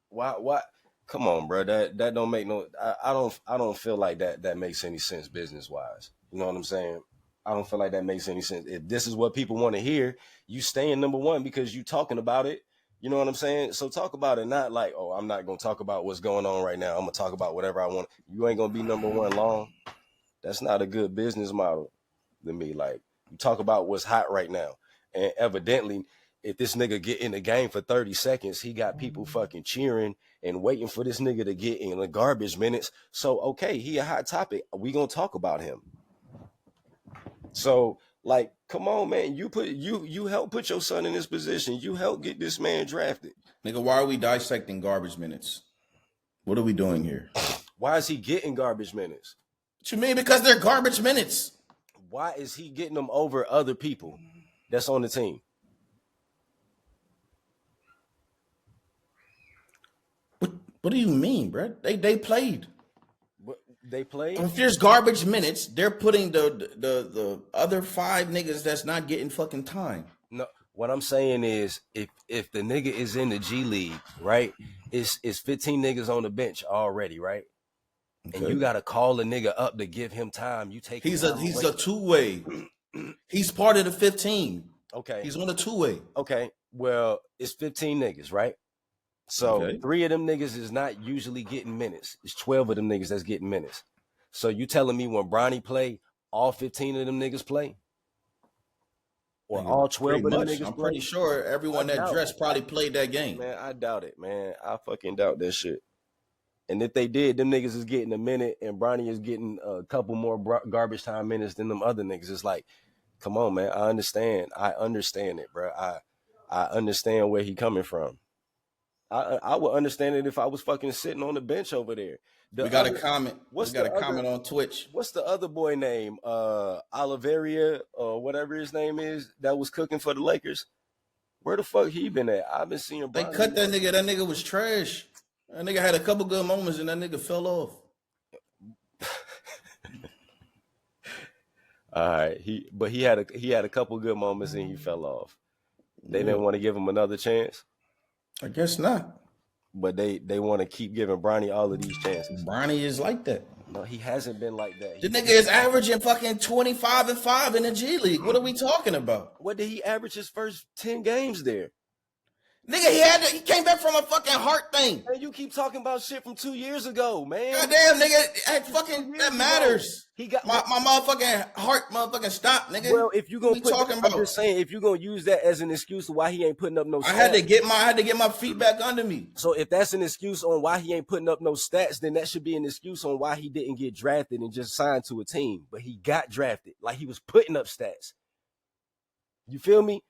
Why? Come on, bro. That don't make no. I don't feel like that makes any sense business wise. You know what I'm saying? I don't feel like that makes any sense. If this is what people want to hear, you staying number one because you talking about it. You know what I'm saying? So talk about it, not like, oh, I'm not gonna talk about what's going on right now. I'm gonna talk about whatever I want. You ain't gonna be number one long. That's not a good business model to me. Like, you talk about what's hot right now. And evidently, if this nigga get in the game for 30 seconds, he got people fucking cheering and waiting for this nigga to get in the garbage minutes. So, okay, he a hot topic. We gonna talk about him. So, like, come on, man. You help put your son in this position. You help get this man drafted. Nigga, why are we dissecting garbage minutes? What are we doing here? Why is he getting garbage minutes? What you mean? Because they're garbage minutes. Why is he getting them over other people that's on the team? What do you mean, bro? They played. They played? If there's garbage minutes, they're putting the other 5 niggas that's not getting fucking time. No, what I'm saying is if the nigga is in the G League, right? It's 15 niggas on the bench already, right? Okay. And you gotta call the nigga up to give him time. You take he's a two-way. He's part of the 15. Okay. He's on a two-way. Okay. Well, it's 15 niggas, right? So 3 of them niggas is not usually getting minutes. It's 12 of them niggas that's getting minutes. So you telling me when Bronny play, all 15 of them niggas play? Or all 12 of them niggas I'm play? pretty sure everyone that dressed probably played that game. Man, I doubt it, man. I fucking doubt that shit. And if they did, them niggas is getting a minute and Bronny is getting a couple more garbage time minutes than them other niggas. It's like, come on, man. I understand it, bro. I understand where he coming from. I would understand it if I was fucking sitting on the bench over there. We got a comment. We got a comment on Twitch. What's the other boy name? Oliveria or whatever his name is that was cooking for the Lakers. Where the fuck he been at? I've been seeing. They cut that nigga. That nigga was trash. That nigga had a couple good moments and that nigga fell off. All right, he had a couple good moments and he fell off. They didn't want to give him another chance. I guess not. But they want to keep giving Bronny all of these chances. Bronny is like that. No, he hasn't been like that. The nigga is averaging fucking 25 and 5 in the G League. What are we talking about? What did he average his first 10 games there? Nigga, he came back from a fucking heart thing. Man, you keep talking about shit from 2 years ago, man. Goddamn, nigga, that matters. He got my motherfucking heart motherfucking stop, nigga. Well, if you gonna I'm just saying, if you gonna use that as an excuse of why he ain't putting up no stats. I had to get my feet back under me. So if that's an excuse on why he ain't putting up no stats, then that should be an excuse on why he didn't get drafted and just signed to a team. But he got drafted. Like he was putting up stats. You feel me?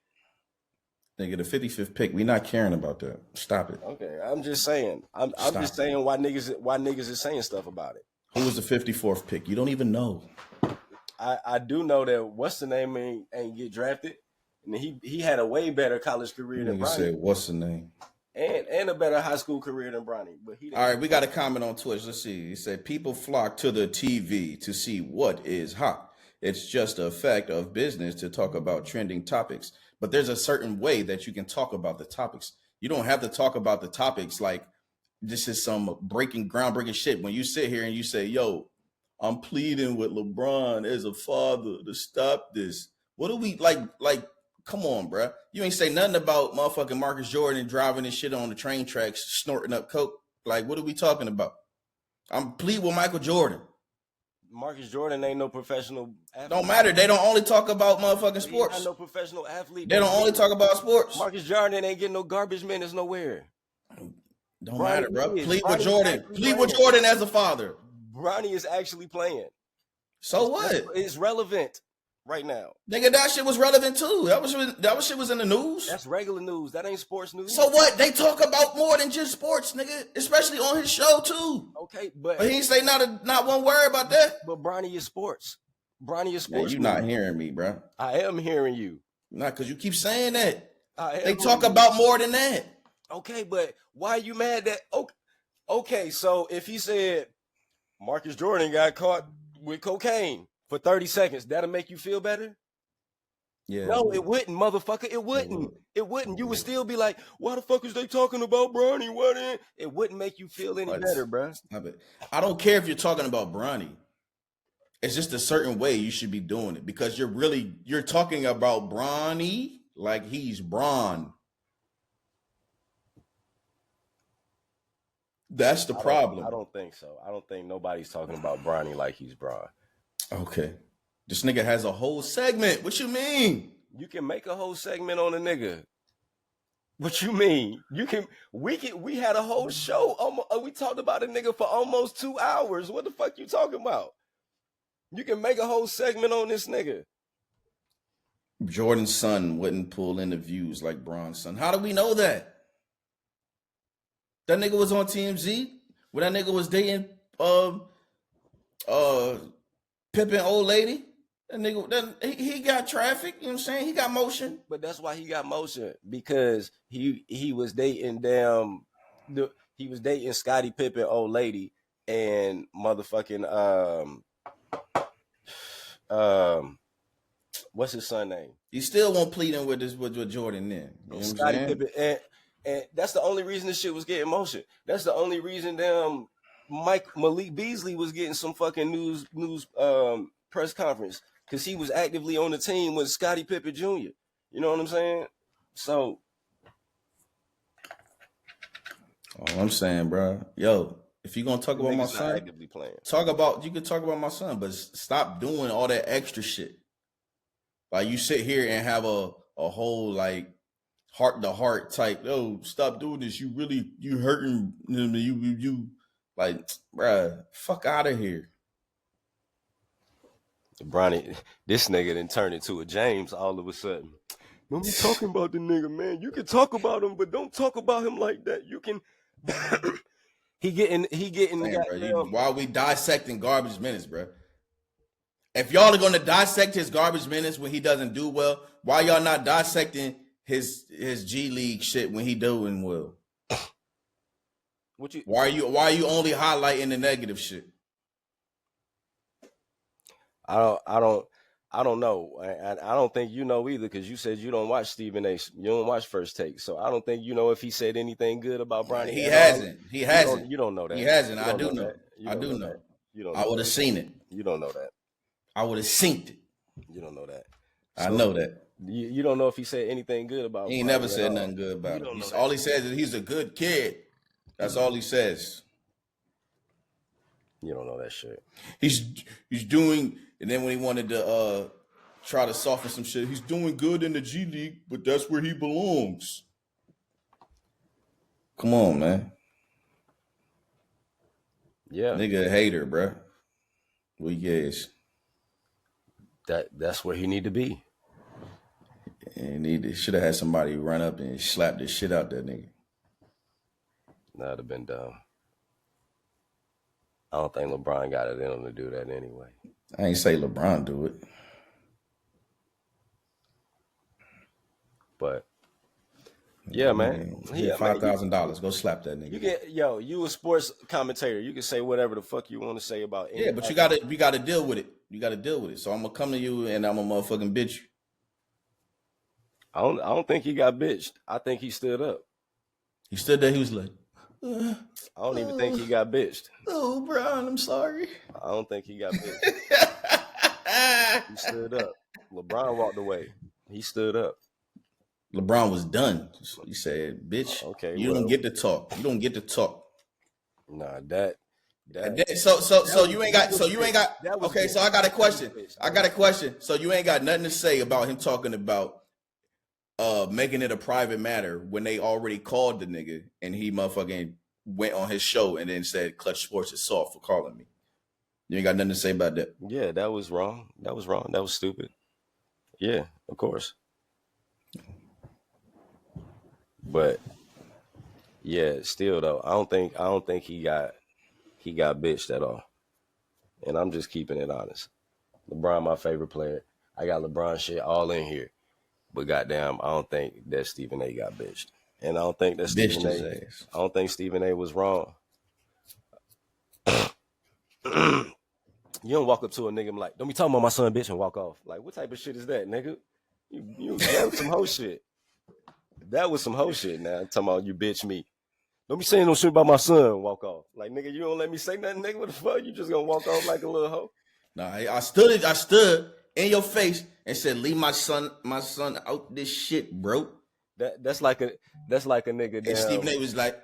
Nigga, the 55th pick, we not caring about that. Stop it. Okay, I'm just saying. I'm just saying why niggas is saying stuff about it. Who was the 54th pick? You don't even know. I do know that what's the name ain't get drafted, and he had a way better college career than Bronny. Said what's the name? And a better high school career than Bronny. But all right, we got a comment on Twitch. Let's see. He said people flock to the TV to see what is hot. It's just a fact of business to talk about trending topics. But there's a certain way that you can talk about the topics. You don't have to talk about the topics like this is some groundbreaking shit. When you sit here and you say, yo, I'm pleading with LeBron as a father to stop this. What do we like, come on, bro. You ain't say nothing about motherfucking Marcus Jordan driving this shit on the train tracks, snorting up coke. Like, what are we talking about? I'm pleading with Michael Jordan. Marcus Jordan ain't no professional athlete. Don't matter. They don't only talk about motherfucking He's sports. not no professional athlete. They don't only talk about sports. Marcus Jordan ain't getting no garbage minutes nowhere. Don't Bronny matter, bro. is. Plead with Bronny's Jordan. actually Plead with playing. Jordan as a father. Bronny is actually playing. So what? It's relevant right now. Nigga, that shit was relevant too. That shit was in the news. That's regular news. That ain't sports news. So what? They talk about more than just sports, nigga. Especially on his show too. Okay, but he ain't say not one word about that. But Bronny is sports. Bronny is Man, sports. you not hearing me, bro. I am hearing you. Not because you keep saying that. They talk about more than that. Okay, but why are you mad that? Okay, so if he said Marcus Jordan got caught with cocaine for 30 seconds, that'll make you feel better? Yeah. No, it wouldn't, motherfucker. It wouldn't. It wouldn't. You would still be like, why the fuck is they talking about Bronny? What? It wouldn't make you feel any better, bro. I don't care if you're talking about Bronny. It's just a certain way you should be doing it because you're talking about Bronny like he's Bron. That's the problem. I don't think so. I don't think nobody's talking about Bronny like he's Bron. Okay. This nigga has a whole segment. What you mean? You can make a whole segment on a nigga. What you mean? We had a whole show. We talked about a nigga for almost 2 hours. What the fuck you talking about? You can make a whole segment on this nigga. Jordan's son wouldn't pull in the views like Bron's son. How do we know that? That nigga was on TMZ when that nigga was dating Pippin old lady. That nigga, he got traffic, you know what I'm saying? He got motion. But that's why he got motion, because he was dating he was dating Scottie Pippen old lady and motherfucking what's his son name? He still won't plead in with Jordan then. You know Scottie Pippen and that's the only reason this shit was getting motion. That's the only reason Malik Beasley was getting some fucking news press conference, because he was actively on the team with Scottie Pippen Jr. You know what I'm saying? So all I'm saying, bro, yo, if you're gonna talk about my son, actively playing. You can talk about my son, but stop doing all that extra shit. Like you sit here and have a whole like heart-to-heart type, yo, stop doing this. You hurting you like, bruh, fuck out of here. Bronny, this nigga done turned into a James all of a sudden. Don't be talking about the nigga, man. You can talk about him, but don't talk about him like that. You can he getting why are we dissecting garbage minutes, bro? If y'all are gonna dissect his garbage minutes when he doesn't do well, why y'all not dissecting his G League shit when he doing well? Why are you only highlighting the negative shit? I don't know. I don't think you know either, because you said you don't watch Stephen A. You don't watch First Take, so I don't think you know if he said anything good about Bronny. He hasn't. He hasn't. You don't know that. He hasn't. I do know. I do know. You don't. I would have seen it. You don't know that. I would have synced it. You don't know that. I know that. You don't know if he said anything good about. He ain't never said nothing good about him. All he says is he's a good kid. That's all he says. You don't know that shit. He's doing, and then when he wanted to try to soften some shit, he's doing good in the G League, but that's where he belongs. Come on, man. Yeah, nigga, a hater, bro. Weak ass. That's where he need to be. And he should have had somebody run up and slap the shit out that nigga. That'd have been dumb. I don't think LeBron got it in him to do that anyway. I ain't say LeBron do it. But yeah, man. Yeah, $5,000. Go slap that nigga. You a sports commentator. You can say whatever the fuck you want to say about it. Yeah, but you gotta deal with it. You gotta deal with it. So I'm gonna come to you and I'm gonna motherfucking bitch you. I don't think he got bitched. I think he stood up. He stood there, he was like, I don't even think he got bitched. Oh, Bron, I'm sorry. I don't think he got bitched. He stood up. LeBron walked away. He stood up. LeBron was done. So he said, bitch, you don't get to talk. You don't get to talk. Nah, that And then, so you ain't got. Okay, so I got a question. So you ain't got nothing to say about him talking about making it a private matter when they already called the nigga and he motherfucking went on his show and then said Clutch Sports is soft for calling me. You ain't got nothing to say about that. Yeah, that was wrong. That was stupid. Yeah, of course. But yeah, still though, I don't think he got bitched at all. And I'm just keeping it honest. LeBron, my favorite player. I got LeBron shit all in here. But goddamn, I don't think that Stephen A got bitched. And I don't think that Stephen A was wrong. You don't walk up to a nigga and be like, don't be talking about my son, bitch, and walk off. Like, what type of shit is that, nigga? That was some hoe shit. That was some hoe shit now. I'm talking about you bitch me. Don't be saying no shit about my son and walk off. Like, nigga, you don't let me say nothing, nigga. What the fuck? You just gonna walk off like a little hoe? Nah, I stood in your face and said, leave my son out this shit, bro. That's like a nigga. And Stephen A was like,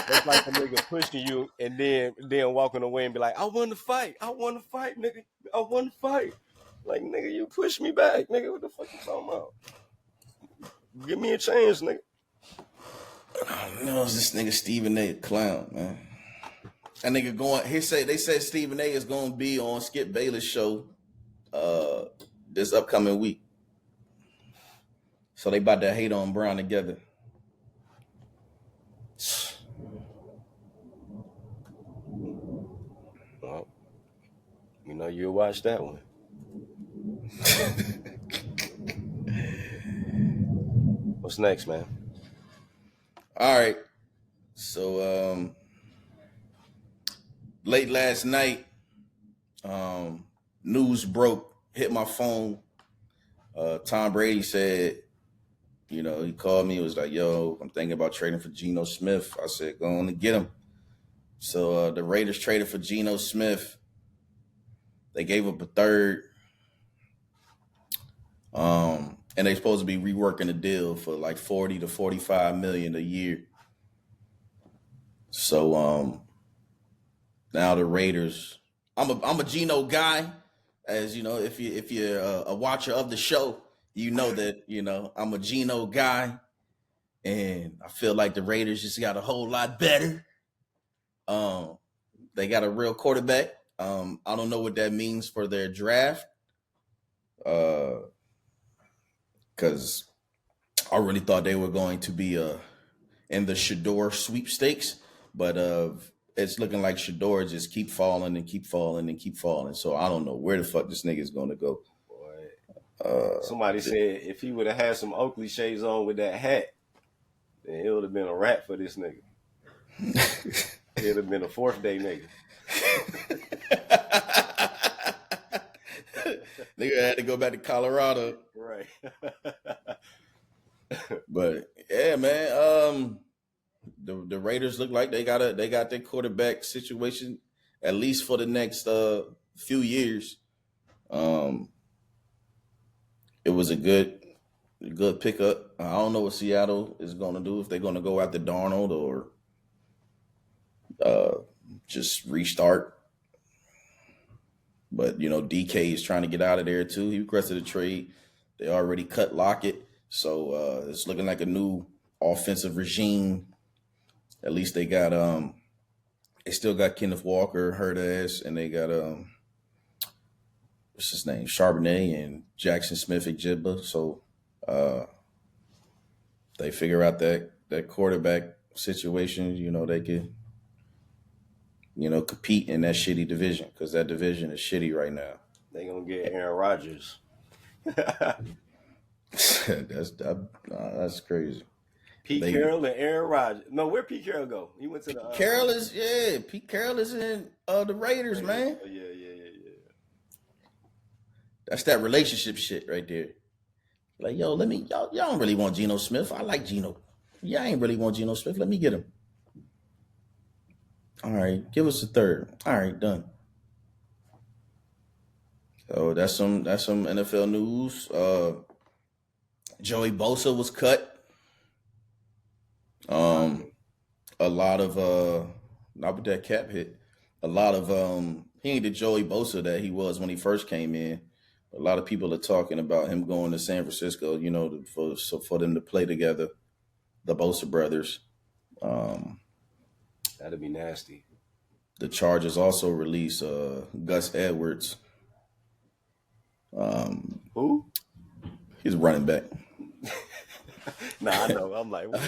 that's like a nigga pushing you and then walking away and be like, I want to fight, nigga. I want to fight. Like, nigga, you push me back, nigga. What the fuck you talking about? Give me a chance, nigga. No, this nigga Stephen A. clown, man. That nigga they said Stephen A. is gonna be on Skip Bayless' show this upcoming week. So they about to hate on Bron together. Well, you know you'll watch that one. What's next, man? All right. So late last night, news broke, hit my phone. Tom Brady said, he called me. It was like, yo, I'm thinking about trading for Geno Smith. I said, go on and get him. So the Raiders traded for Geno Smith. They gave up a third. And they're supposed to be reworking the deal for like 40 to 45 million a year. So now the Raiders, I'm a Geno guy, as you know, if you're a watcher of the show, you know that, I'm a Geno guy, and I feel like the Raiders just got a whole lot better. They got a real quarterback. I don't know what that means for their draft. Because I really thought they were going to be in the Shador sweepstakes, but it's looking like Shador just keep falling and keep falling and keep falling. So I don't know where the fuck this nigga is going to go. Boy, somebody said if he would have had some Oakley shades on with that hat, then it would have been a wrap for this nigga. It would have been a fourth day nigga. Nigga had to go back to Colorado. Right. But yeah, man. The Raiders look like they got their quarterback situation at least for the next few years. It was a good pickup. I don't know what Seattle is going to do, if they're going to go after Darnold or just restart. But, DK is trying to get out of there, too. He requested a trade. They already cut Lockett. So it's looking like a new offensive regime. At least they got they still got Kenneth Walker, hurt ass, and they got what's his name? Charbonnet and Jackson Smith-Njigba. So they figure out that quarterback situation, they could compete in that shitty division, because that division is shitty right now. They gonna get Aaron Rodgers. That's crazy. Pete Carroll and Aaron Rodgers. No, where'd Pete Carroll go? He went to the. Pete Carroll is in the Raiders, man. Oh, yeah. That's that relationship shit right there. Like, yo, y'all don't really want Geno Smith. I like Geno. Yeah, I ain't really want Geno Smith. Let me get him. All right, give us a third. All right, done. So that's some NFL news. Joey Bosa was cut. a lot of not with that cap hit, a lot of he ain't the Joey Bosa that he was when he first came in. A lot of people are talking about him going to San Francisco, you know, for them to play together, the Bosa brothers. That'd be nasty. The Chargers also released Gus Edwards. Who? He's a running back. Nah, I know. I'm like, fuck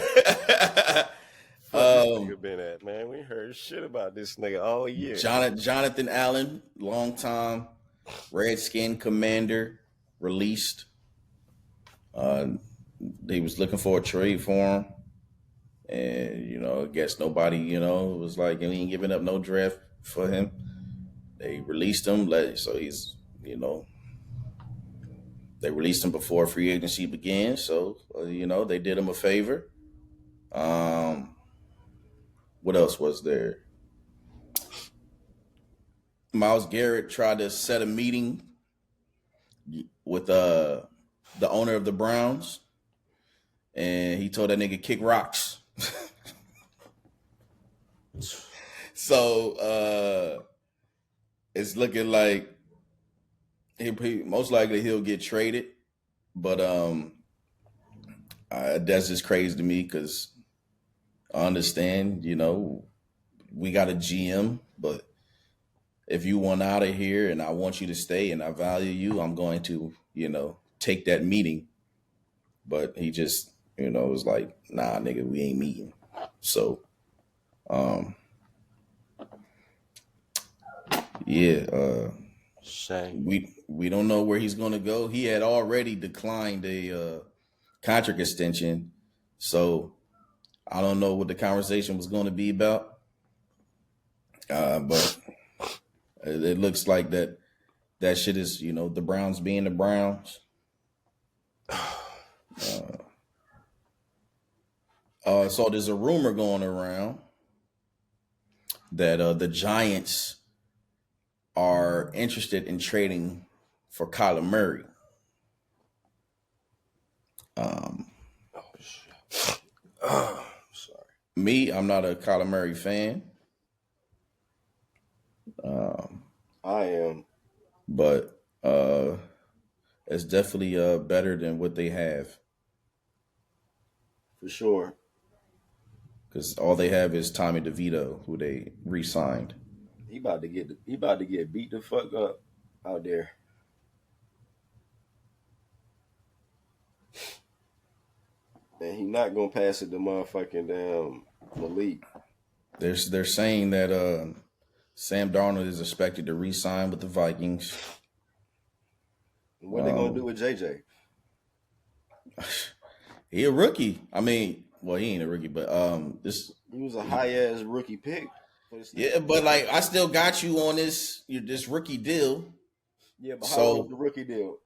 this nigga been at, man. We heard shit about this nigga all year. Jonathan Allen, longtime Redskin commander, released. They was looking for a trade for him. And, you know, I guess nobody, you know, was like, we ain't giving up no draft for him. They released him. So he's, you know, they released him before free agency began. So, you know, they did him a favor. What else was there? Myles Garrett tried to set a meeting with the owner of the Browns. And he told that nigga kick rocks. So it's looking like he most likely he'll get traded, but that's just crazy to me because I understand, you know, we got a GM, but if you want out of here and I want you to stay and I value you, I'm going to, you know, take that meeting. But he just, you know, was like, nah, nigga, we ain't meeting. So, yeah, Shame. we don't know where he's going to go. He had already declined a contract extension, so I don't know what the conversation was going to be about. But it looks like that shit is, you know, the Browns being the Browns. So there's a rumor going around that the Giants are interested in trading for Kyler Murray. Sorry. Me, I'm not a Kyler Murray fan. I am. But it's definitely better than what they have. For sure. Because all they have is Tommy DeVito, who they re-signed. He about to get beat the fuck up out there. And he not gonna pass it to motherfucking damn Malik. They're saying that Sam Darnold is expected to re-sign with the Vikings. What they gonna do with JJ? He a rookie. I mean, well, he ain't a rookie, but He was a high ass rookie pick. Yeah, but like I still got you on this rookie deal. Yeah, but how long is the rookie deal?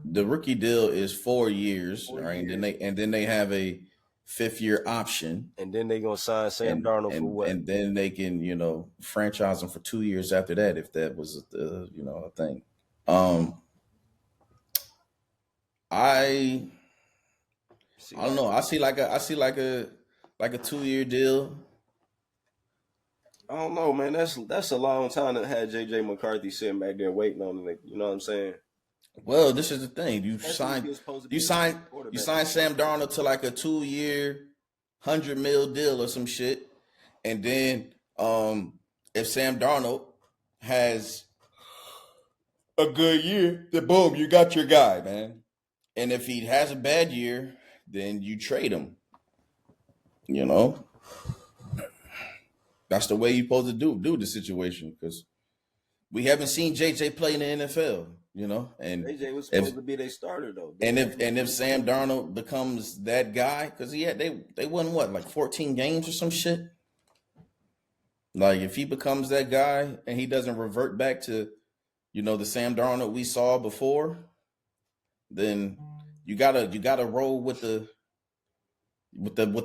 The rookie deal is 4 years, 4 right? years. And then they have a 5th-year option. And then they gonna sign Sam Darnold for what? And then they can, you know, franchise him for 2 years after that if that was you know, a thing. I don't know. I see like a 2-year deal. I don't know, man. That's a long time to have JJ McCarthy sitting back there waiting on him. You know what I'm saying? Well, this is the thing. You That's sign who he was supposed to be Sam Darnold to like a 2-year, $100 million deal or some shit, and then if Sam Darnold has a good year, then boom, you got your guy, man. And if he has a bad year, then you trade him. You know, that's the way you're supposed to do the situation because we haven't seen JJ play in the NFL. You know, and JJ was supposed to be their starter though. And if Sam Darnold becomes that guy, because they won what, like 14 games or some shit. Like if he becomes that guy and he doesn't revert back to, you know, the Sam Darnold we saw before, then you gotta roll with the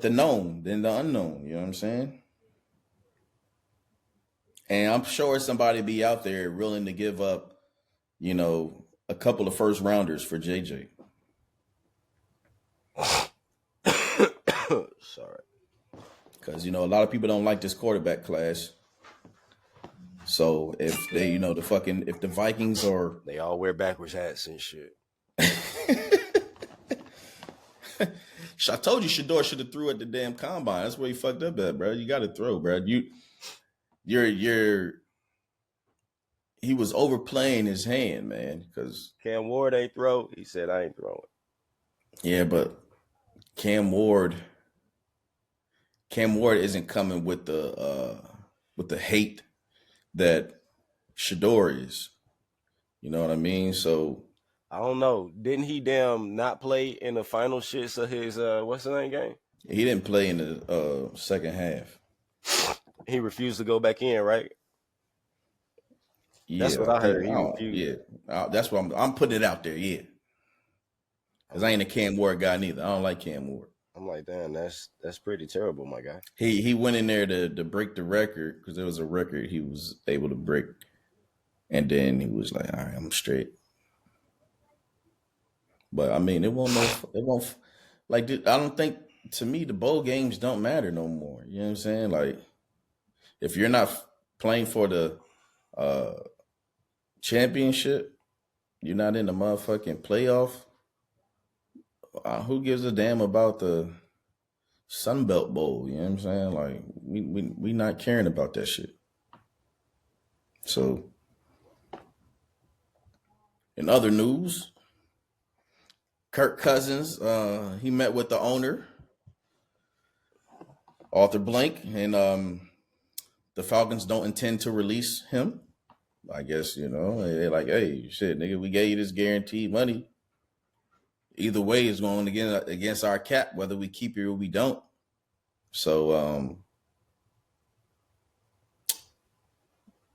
known than the unknown. You know what I'm saying? And I'm sure somebody be out there willing to give up, you know, a couple of first rounders for JJ. Sorry. because, a lot of people don't like this quarterback class. So if they, if the Vikings are... They all wear backwards hats and shit. I told you Shador should have threw at the damn combine. That's where he fucked up at, bro. You got to throw, bro. He was overplaying his hand, man. Because Cam Ward ain't throw. He said, I ain't throwing. Yeah, but Cam Ward isn't coming with the hate that Shador is. You know what I mean? So I don't know. Didn't he not play in the final shits of his what's the name game? he didn't play in the second half. He refused to go back in, right? That's what I heard. He refused. That's what I'm putting it out there. Yeah, because I ain't a Cam Ward guy neither. I don't like Cam Ward. I'm like, damn, that's pretty terrible, my guy. He went in there to break the record because there was a record he was able to break, and then he was like, all right, I'm straight. But I mean, it won't like, I don't think, to me, the bowl games don't matter no more. You know what I'm saying? Like, if you're not playing for the championship, you're not in the motherfucking playoff. Who gives a damn about the Sun Belt Bowl? You know what I'm saying? Like, we not caring about that shit. So, in other news, Kirk Cousins, he met with the owner, Arthur Blank, and the Falcons don't intend to release him. I guess, they're like, hey, shit, nigga, we gave you this guaranteed money. Either way, it's going against our cap, whether we keep you or we don't. So,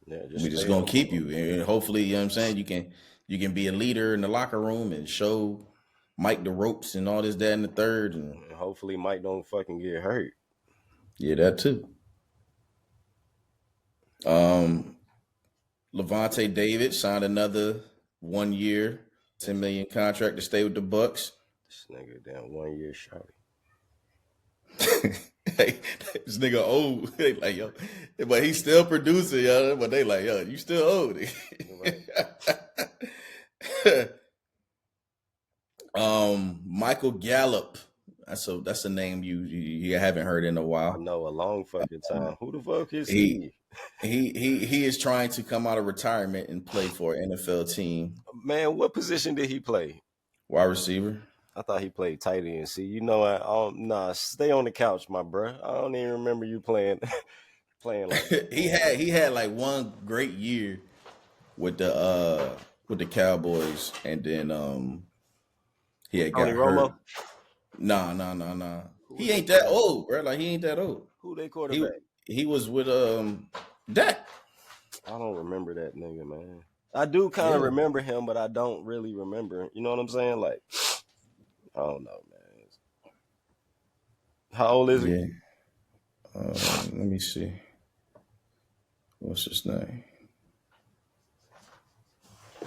we just gonna keep you, and hopefully, you know what I'm saying, you can be a leader in the locker room and show Mike the ropes and all this, that, and the third, and hopefully Mike don't fucking get hurt. Yeah, that too. Levante David signed another 1 year, $10 million contract to stay with the Bucks. This nigga damn 1 year shorty. Hey, this nigga old. They like, yo, but he's still producing, yo. But they like, yo, you still old. Michael Gallup. That's a name you haven't heard in a while. I know, a long fucking time. Who the fuck is he? He is trying to come out of retirement and play for an NFL team. Man, what position did he play? Wide receiver. I thought he played tight end. See, stay on the couch, my bro. I don't even remember you playing like that. he had like one great year with the Cowboys, and then he had got Tony hurt. Romo? Nah. He ain't that old, bro. Like, he ain't that old. Who they quarterback? He was with Dak. I don't remember that nigga, man. I do kind of remember him, but I don't really remember. You know what I'm saying? Like, I don't know, man. How old is he? Let me see. What's his name? I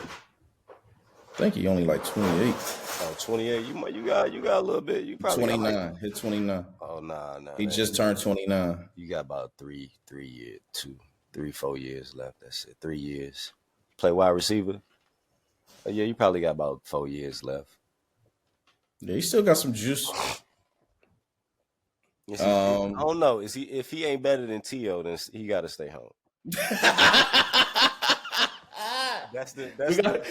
think he only like 28. Oh, 28. You got a little bit. You probably 29. Hit 29. Oh, nah. He just turned 29. You got about 3 years, 4 years left. That's it. 3 years. Play wide receiver. Yeah, you probably got about 4 years left. Yeah, he still got some juice. I don't know. If he ain't better than T.O., then he got to stay home. That's the measurement,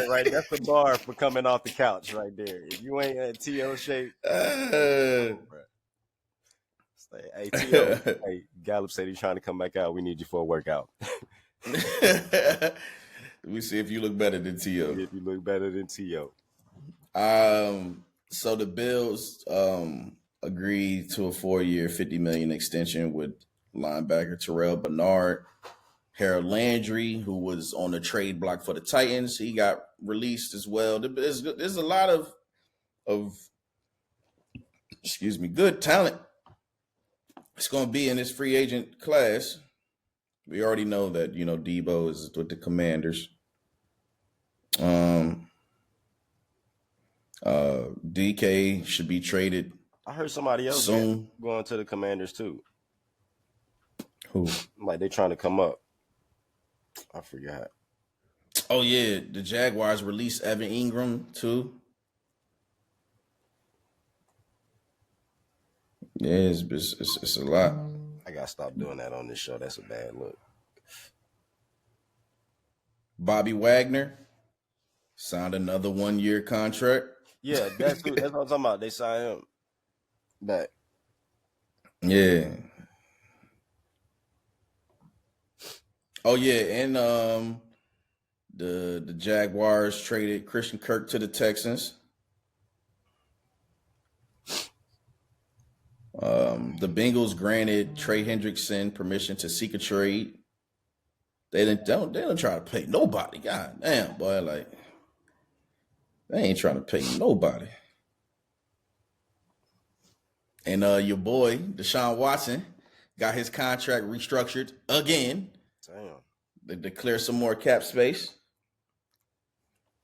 right? That's the bar for coming off the couch right there. If you ain't in T.O. shape, hey, T.O. Hey, Gallup said he's trying to come back out. We need you for a workout. Let me see if you look better than T.O. If you look better than T.O. So the Bills agreed to a 4-year, $50 million extension with linebacker Terrell Bernard. Harold Landry, who was on the trade block for the Titans, he got released as well. There's a lot of good talent. It's going to be in this free agent class. We already know that, Debo is with the Commanders. DK should be traded I heard somebody else soon. going to the Commanders too. Who? Like they trying to come up. I forgot. Oh yeah, the Jaguars released Evan Ingram too. Yeah, it's a lot. I gotta stop doing that on this show. That's a bad look. Bobby Wagner signed another 1-year contract. Yeah, that's what I'm talking about. They signed him back. Yeah. Oh yeah, and the Jaguars traded Christian Kirk to the Texans. The Bengals granted Trey Hendrickson permission to seek a trade. They don't try to pay nobody. God damn, boy, like they ain't trying to pay nobody. And your boy Deshaun Watson got his contract restructured again. Damn. They declare some more cap space.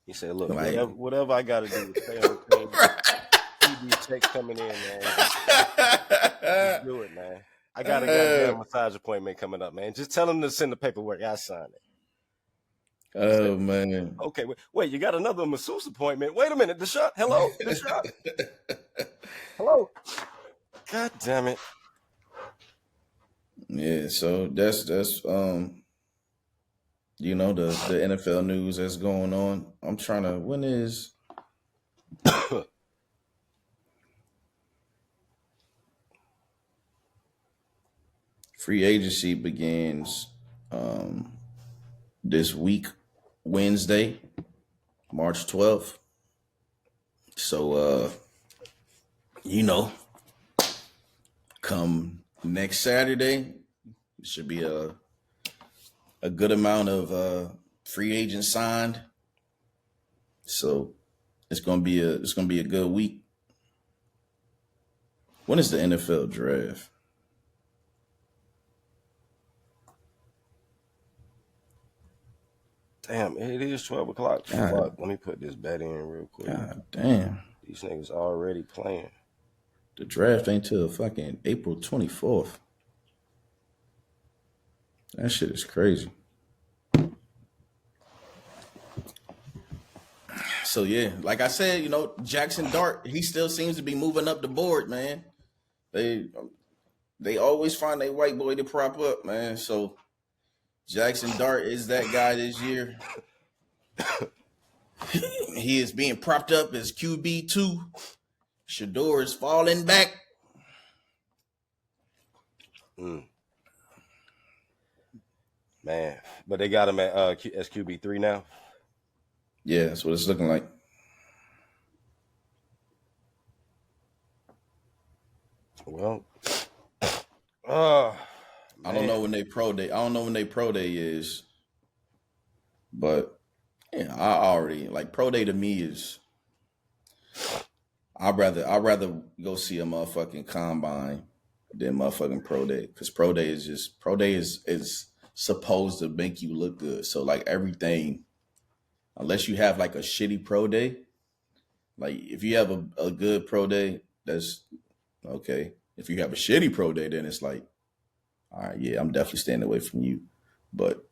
He said, "Look, Like, whatever I got to do to stay on the team, keep these checks coming in, man. Just do it, man. I got a goddamn massage appointment coming up, man. Just tell him to send the paperwork. I sign it." Oh man. Okay, wait, you got another masseuse appointment? Wait a minute, Deshaun. Hello, Deshaun. Hello. God damn it. Yeah, so that's you know, the NFL news that's going on. I'm trying to, when is free agency begins this week, Wednesday, March 12th. So you know, come next Saturday, it should be a good amount of free agents signed. So it's gonna be a good week. When is the NFL draft? Damn, it is 12 o'clock. God. Fuck, let me put this bet in real quick. God damn. These niggas already playing. The draft ain't till fucking April 24th. That shit is crazy. So yeah, like I said, you know, Jackson Dart, he still seems to be moving up the board, man. They always find a white boy to prop up, man. So Jackson Dart is that guy this year. He is being propped up as QB2. Shador is falling back. Man, but they got him at as QB3 now. Yeah, that's what it's looking like. Well, I don't know when they pro day. I don't know when they pro day is, but yeah, I already like pro day to me is. I'd rather go see a motherfucking combine than motherfucking pro day, because pro day is supposed to make you look good. So like everything, unless you have like a shitty pro day, like if you have a good pro day, that's okay. If you have a shitty pro day, then it's like, all right, yeah, I'm definitely staying away from you. But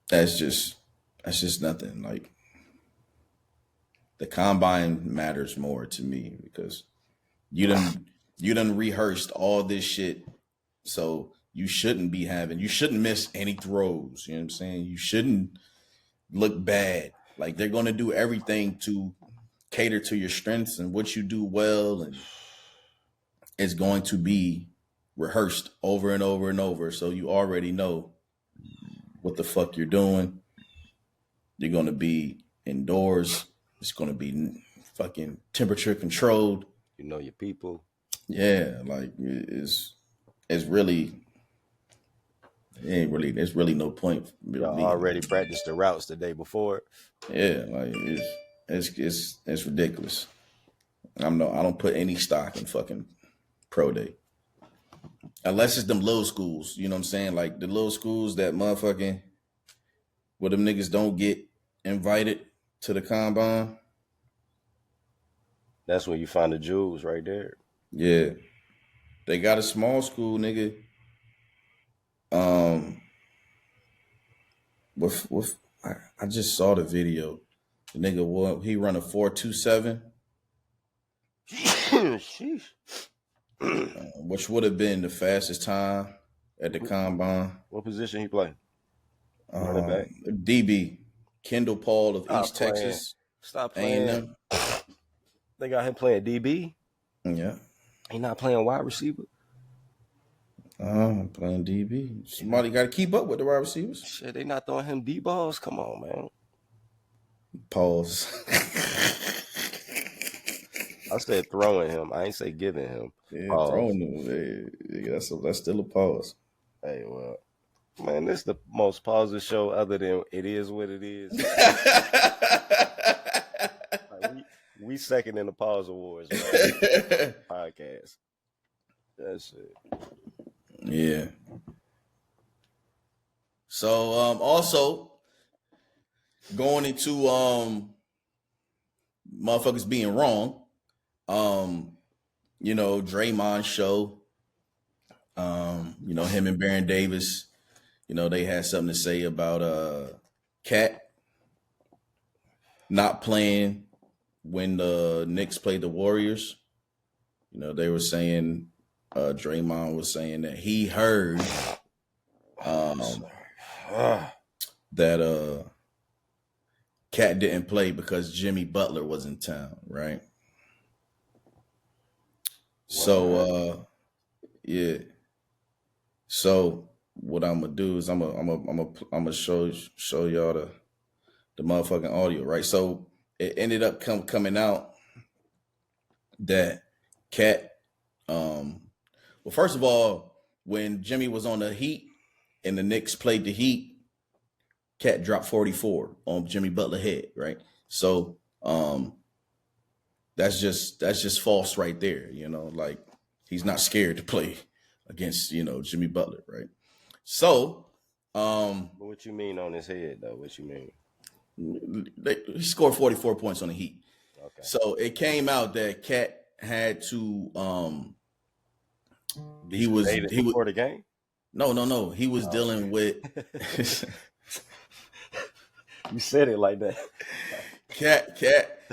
that's just nothing. Like the combine matters more to me because you done rehearsed all this shit. So you shouldn't miss any throws. You know what I'm saying? You shouldn't look bad. Like they're going to do everything to cater to your strengths and what you do well. And it's going to be rehearsed over and over and over. So you already know what the fuck you're doing. You're going to be indoors. It's going to be fucking temperature controlled. You know your people. Yeah, like there's really no point. Y'all already practiced the routes the day before. Yeah, like it's ridiculous. I don't put any stock in fucking pro day. Unless it's them little schools, you know what I'm saying? Like the little schools that motherfucking where them niggas don't get invited to the combine. That's when you find the jewels right there. Yeah. They got a small school, nigga. With I just saw the video. The nigga he run a 4.27, Sheesh. which would have been the fastest time at the combine. What position he play? Running back. DB Kendall Paul of East playing. Texas. Stop playing. A&M. They got him playing DB. Yeah. He not playing wide receiver. Playing DB. Somebody got to keep up with the wide receivers. Shit, they not throwing him D balls. Come on, man. Pause. I said throwing him. I ain't say giving him. Yeah, throwing him. Yeah, that's still a pause. Hey, well, man, this is the most pauses show other than it is what it is. Like, we second in the pause awards. Podcast. That's it. Yeah. So also going into motherfuckers being wrong, Draymond show, him and Baron Davis, they had something to say about Cat not playing when the Knicks played the Warriors. They were saying Draymond was saying that he heard that Cat didn't play because Jimmy Butler was in town, right? So yeah. So what I'm gonna do is I'm gonna show y'all the motherfucking audio, right? So it ended up coming out that Cat well, first of all, when Jimmy was on the Heat and the Knicks played the Heat, Cat dropped 44 on Jimmy Butler head, right? So that's just false right there, like he's not scared to play against, Jimmy Butler, right? So But what you mean on his head though? What you mean? He scored 44 points on the Heat. Okay. So it came out that Cat had to he was before the game? No. He was dealing with You said it like that. Cat.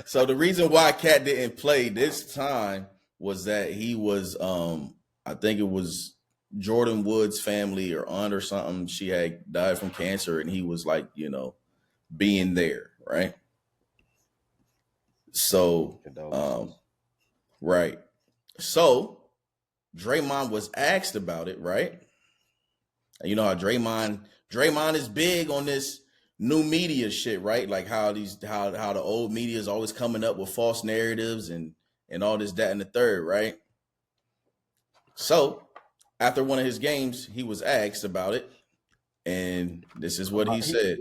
So the reason why Cat didn't play this time was that he was I think it was Jordan Wood's family or aunt or something. She had died from cancer and he was like, being there, right? So right. So Draymond was asked about it, right? And you know how Draymond is big on this new media shit, right? Like how the old media is always coming up with false narratives and all this, that, and the third, right? So after one of his games, he was asked about it, and this is what he said.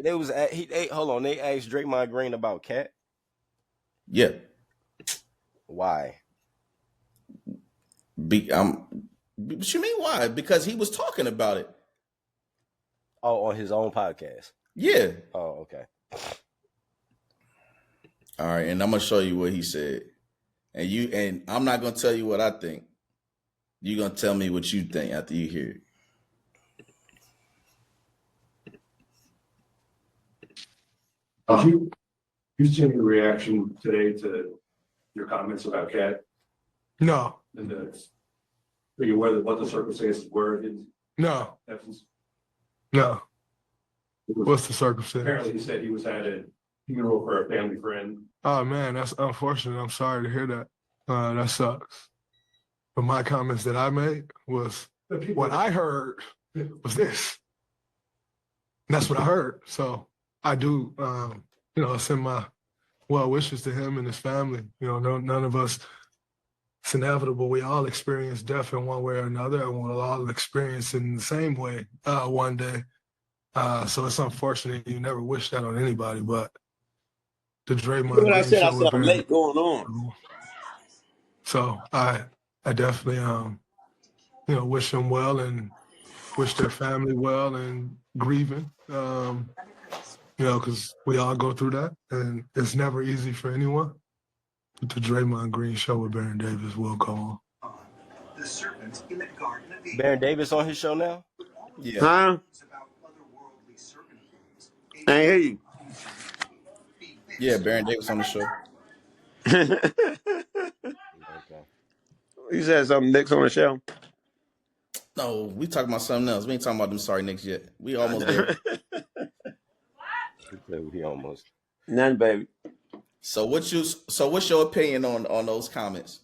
Hold on. They asked Draymond Green about Cat. Yeah. Why? What you mean why? Because he was talking about it. Oh, on his own podcast. Yeah. Oh, okay. All right, and I'm gonna show you what he said, and I'm not gonna tell you what I think. You're gonna tell me what you think after you hear it. You seen your reaction today to your comments about Cat? No. And are you aware of what the circumstances were? No. Essence? No. What's the circumstance? Apparently he said he was at a funeral for a family friend. Oh man, that's unfortunate. I'm sorry to hear that. That sucks. But my comments that I made was what I heard was this. And that's what I heard. So I do send my well wishes to him and his family. None of us, it's inevitable. We all experience death in one way or another, and we'll all experience it in the same way one day. So it's unfortunate. You never wish that on anybody, but the Draymond. What I said I'm late going on. So I definitely wish them well and wish their family well and grieving. Because we all go through that, and it's never easy for anyone. The Draymond Green show with Baron Davis will go on. The serpent in the Garden of Eden. Baron Davis on his show now? Yeah. Huh? I ain't hear you. Yeah, Baron Davis on the show. Okay. You said something, Knicks on the show. No, we talking about something else. We ain't talking about them sorry Knicks yet. We almost there. We almost. None, baby. So what's your opinion on those comments?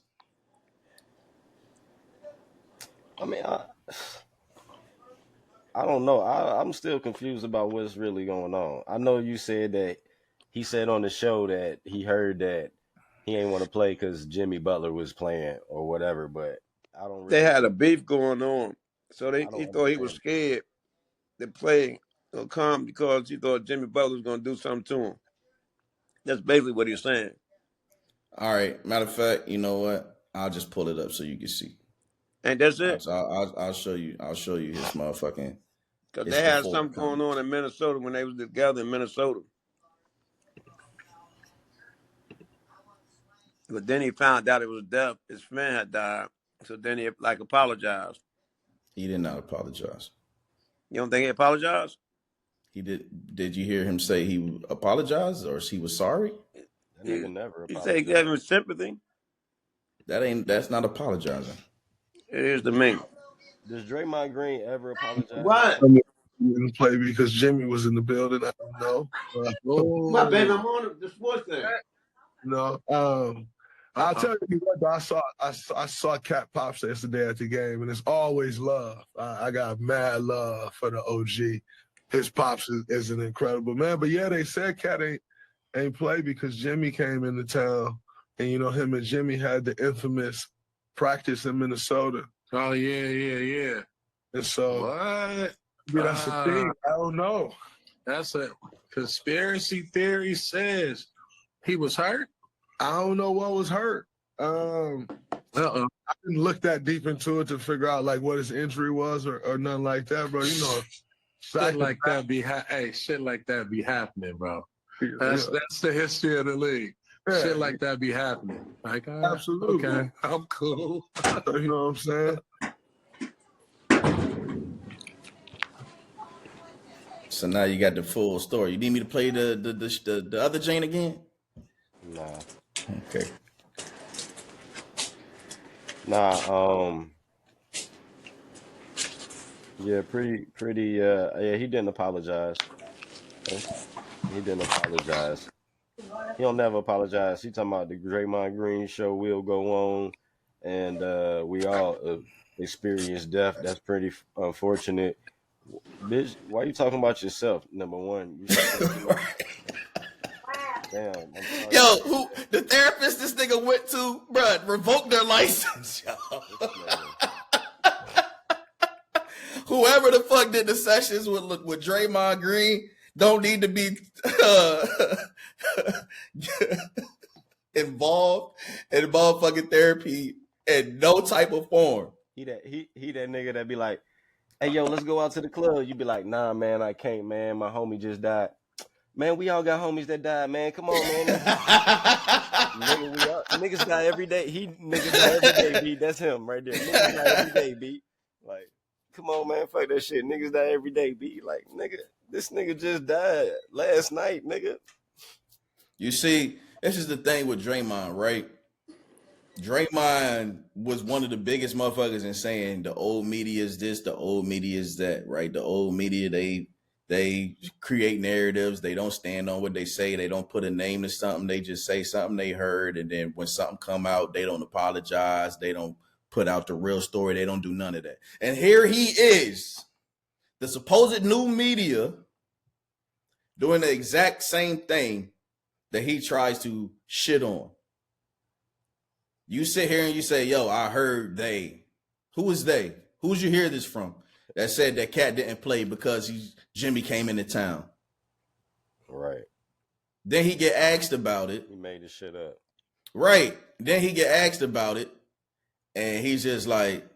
I mean, I don't know. I'm still confused about what's really going on. I know you said that he said on the show that he heard that he ain't want to play because Jimmy Butler was playing or whatever, but I don't really. They had a beef going on. So he thought he was understand. scared to play or come because he thought Jimmy Butler was going to do something to him. That's basically what he's saying. All right. Matter of fact, you know what? I'll just pull it up so you can see. And that's it. I'll show you. I'll show you his motherfucking. Because they had something going on in Minnesota when they was together in Minnesota. But then he found out it was death. His friend had died. So then he apologized. He did not apologize. You don't think he apologized? He did. Did you hear him say he apologized or he was sorry? That nigga never He apologized. said he gave him sympathy. That's not apologizing. It is to me. Does Draymond Green ever apologize? What? He didn't play because Jimmy was in the building. I don't know. My baby, I'm on the sports thing. No. I'll tell you what, though, I saw Cat Pops yesterday at the game, and it's always love. I got mad love for the OG. His Pops is an incredible man. But yeah, they said Cat ain't play because Jimmy came into town, and him and Jimmy had the infamous practice in Minnesota. Oh yeah. And so What? yeah, that's the thing. I don't know. That's a conspiracy theory. Says he was hurt. I don't know what was hurt. I didn't look that deep into it to figure out like what his injury was or nothing like that, bro. Shit like that be shit like that be happening, bro. That's the history of the league. Yeah. Shit like that be happening. Like, Absolutely. Okay, I'm cool. You know what I'm saying? So now you got the full story. You need me to play the other Jane again? Nah. Okay. Nah. Yeah, pretty. Yeah, he didn't apologize. He didn't apologize. He don't never apologize. He talking about the Draymond Green show will go on, and we all experience death. That's pretty unfortunate. Bitch, why you talking about yourself? Number one. Damn. I'm sorry. Yo, who the therapist this nigga went to, bruh, revoked their license. Whoever the fuck did the sessions with Draymond Green don't need to be involved in motherfucking therapy in no type of form. He that nigga that be like, hey yo, let's go out to the club. You be like, nah, man, I can't, man. My homie just died. Man, we all got homies that died, man. Come on, man. Niggas die every day. Niggas die every day, B. That's him right there. Niggas die every day, B. Like, come on, man. Fuck that shit. Niggas die every day, B. Like, nigga, this nigga just died last night, nigga. You see, this is the thing with Draymond, right? Draymond was one of the biggest motherfuckers in saying the old media is this, the old media is that, right? The old media, they create narratives. They don't stand on what they say. They don't put a name to something. They just say something they heard. And then when something come out, they don't apologize. They don't put out the real story. They don't do none of that. And here he is, the supposed new media, doing the exact same thing that he tries to shit on. You sit here and you say, yo, I heard they. Who is they? Who'd you hear this from? That said that Cat didn't play because Jimmy came into town. Right. Then he get asked about it. He made this shit up. Right. Then he get asked about it. And he's just like,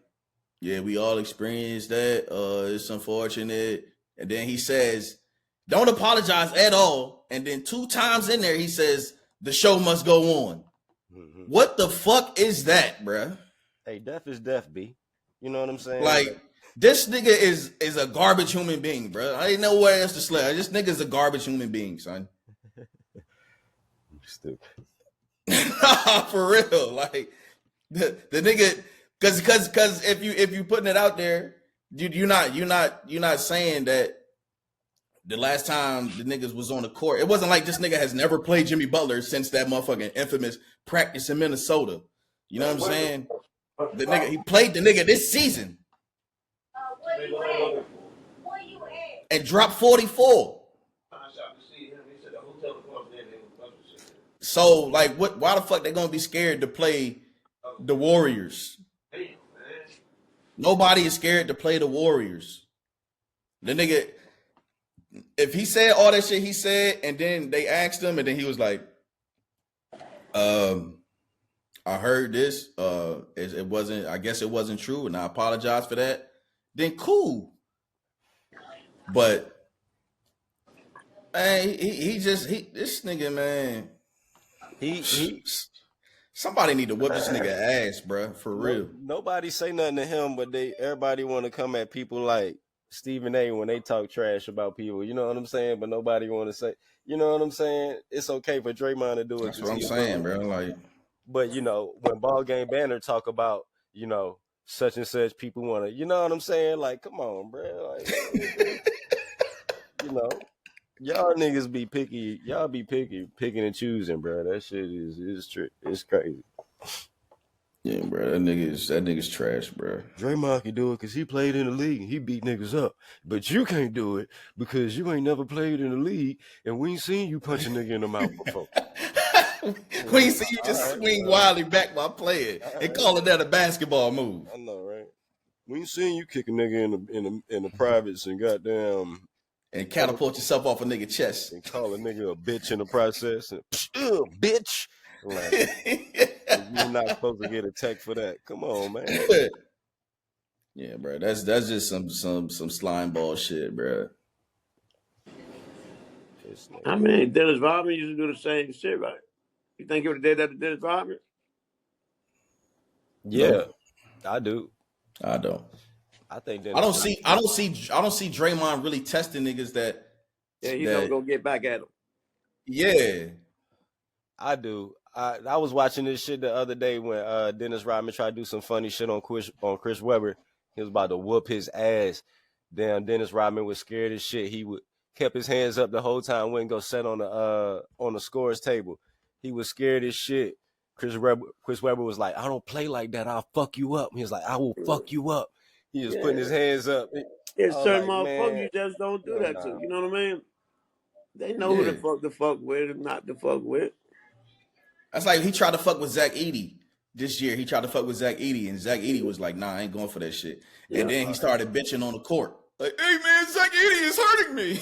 yeah, we all experienced that. It's unfortunate. And then he says, don't apologize at all. And then 2 times in there, he says, the show must go on. Mm-hmm. What the fuck is that, bruh? Hey, death is death, B. You know what I'm saying? Like, this nigga is a garbage human being, bro. I ain't know where else to slay. This nigga's a garbage human being, son. Stupid. For real. Like, the nigga, cause if you putting it out there, you're not saying that the last time the niggas was on the court, it wasn't like this nigga has never played Jimmy Butler since that motherfucking infamous practice in Minnesota. You know what I'm saying? The nigga, he played the nigga this season and dropped 44. So, like, why the fuck they gonna be scared to play the Warriors? Nobody is scared to play the Warriors. The nigga, if he said all that shit he said, and then they asked him, and then he was like, I heard this, it wasn't, I guess it wasn't true, and I apologize for that, then cool. But man, this nigga, man, he somebody need to whip this nigga ass, bro, for real. Nobody say nothing to him, but everybody want to come at people like Stephen A. when they talk trash about people. You know what I'm saying? But nobody want to say, you know what I'm saying? It's okay for Draymond to do it. That's what I'm saying, bro. Like, but you know, when Ballgame Banner talk about, you know, such and such, people want to, you know what I'm saying? Like, come on, bro. Like, you know, y'all niggas be picky. Y'all be picking and choosing, bro. That shit is true. It's crazy. Yeah, bro. That nigga's trash, bro. Draymond can do it because he played in the league and he beat niggas up. But you can't do it because you ain't never played in the league and we ain't seen you punch a nigga in the mouth before. We ain't seen you just swing wildly back while playing and calling that a basketball move. I know, right? We ain't seen you kick a nigga in the privates and goddamn and catapult yourself off a nigga chest and call a nigga a bitch in the process and bitch. Like, you're not supposed to get a tech for that. Come on, man. Yeah, bro. That's just some slime ball shit, bro. I mean, Dennis Rodman used to do the same shit, right? You think he would have did that to Dennis Rodman? Yeah, no. I do. I don't. I think I don't see Draymond really testing niggas that. Yeah, he's not gonna get back at him. Yeah, I do. I was watching this shit the other day when Dennis Rodman tried to do some funny shit on Chris Webber. He was about to whoop his ass. Damn, Dennis Rodman was scared as shit. He kept his hands up the whole time. Wouldn't go sit on the scores table. He was scared as shit. Chris Webber was like, I don't play like that. I'll fuck you up. He was like, I will fuck you up. He was putting his hands up. It's certain motherfuckers you just don't do that to. You know what I mean? They know who the fuck with and not to fuck with. That's like he tried to fuck with Zach Edey this year. He tried to fuck with Zach Edey, and Zach Edey was like, nah, I ain't going for that shit. Yeah. And then he started bitching on the court. Like, hey, man, Zach Edey is hurting me.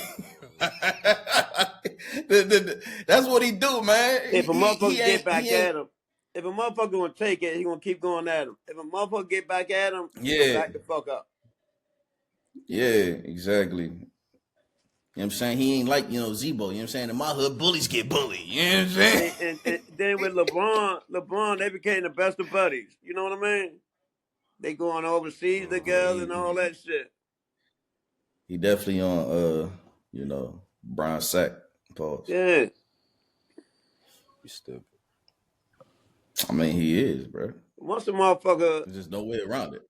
That's what he do, man. If a motherfucker get back at him, if a motherfucker gonna take it, he gonna keep going at him. If a motherfucker get back at him, he gonna back the fuck up. Yeah, exactly. You know what I'm saying? He ain't like, Zebo. You know what I'm saying? In my hood, bullies get bullied. You know what I'm saying? And then with LeBron, they became the best of buddies. You know what I mean? They going overseas together and all that shit. He definitely on, Bron sack. Pause. Yeah. You stupid. I mean, he is, bro. Once a motherfucker... There's just no way around it.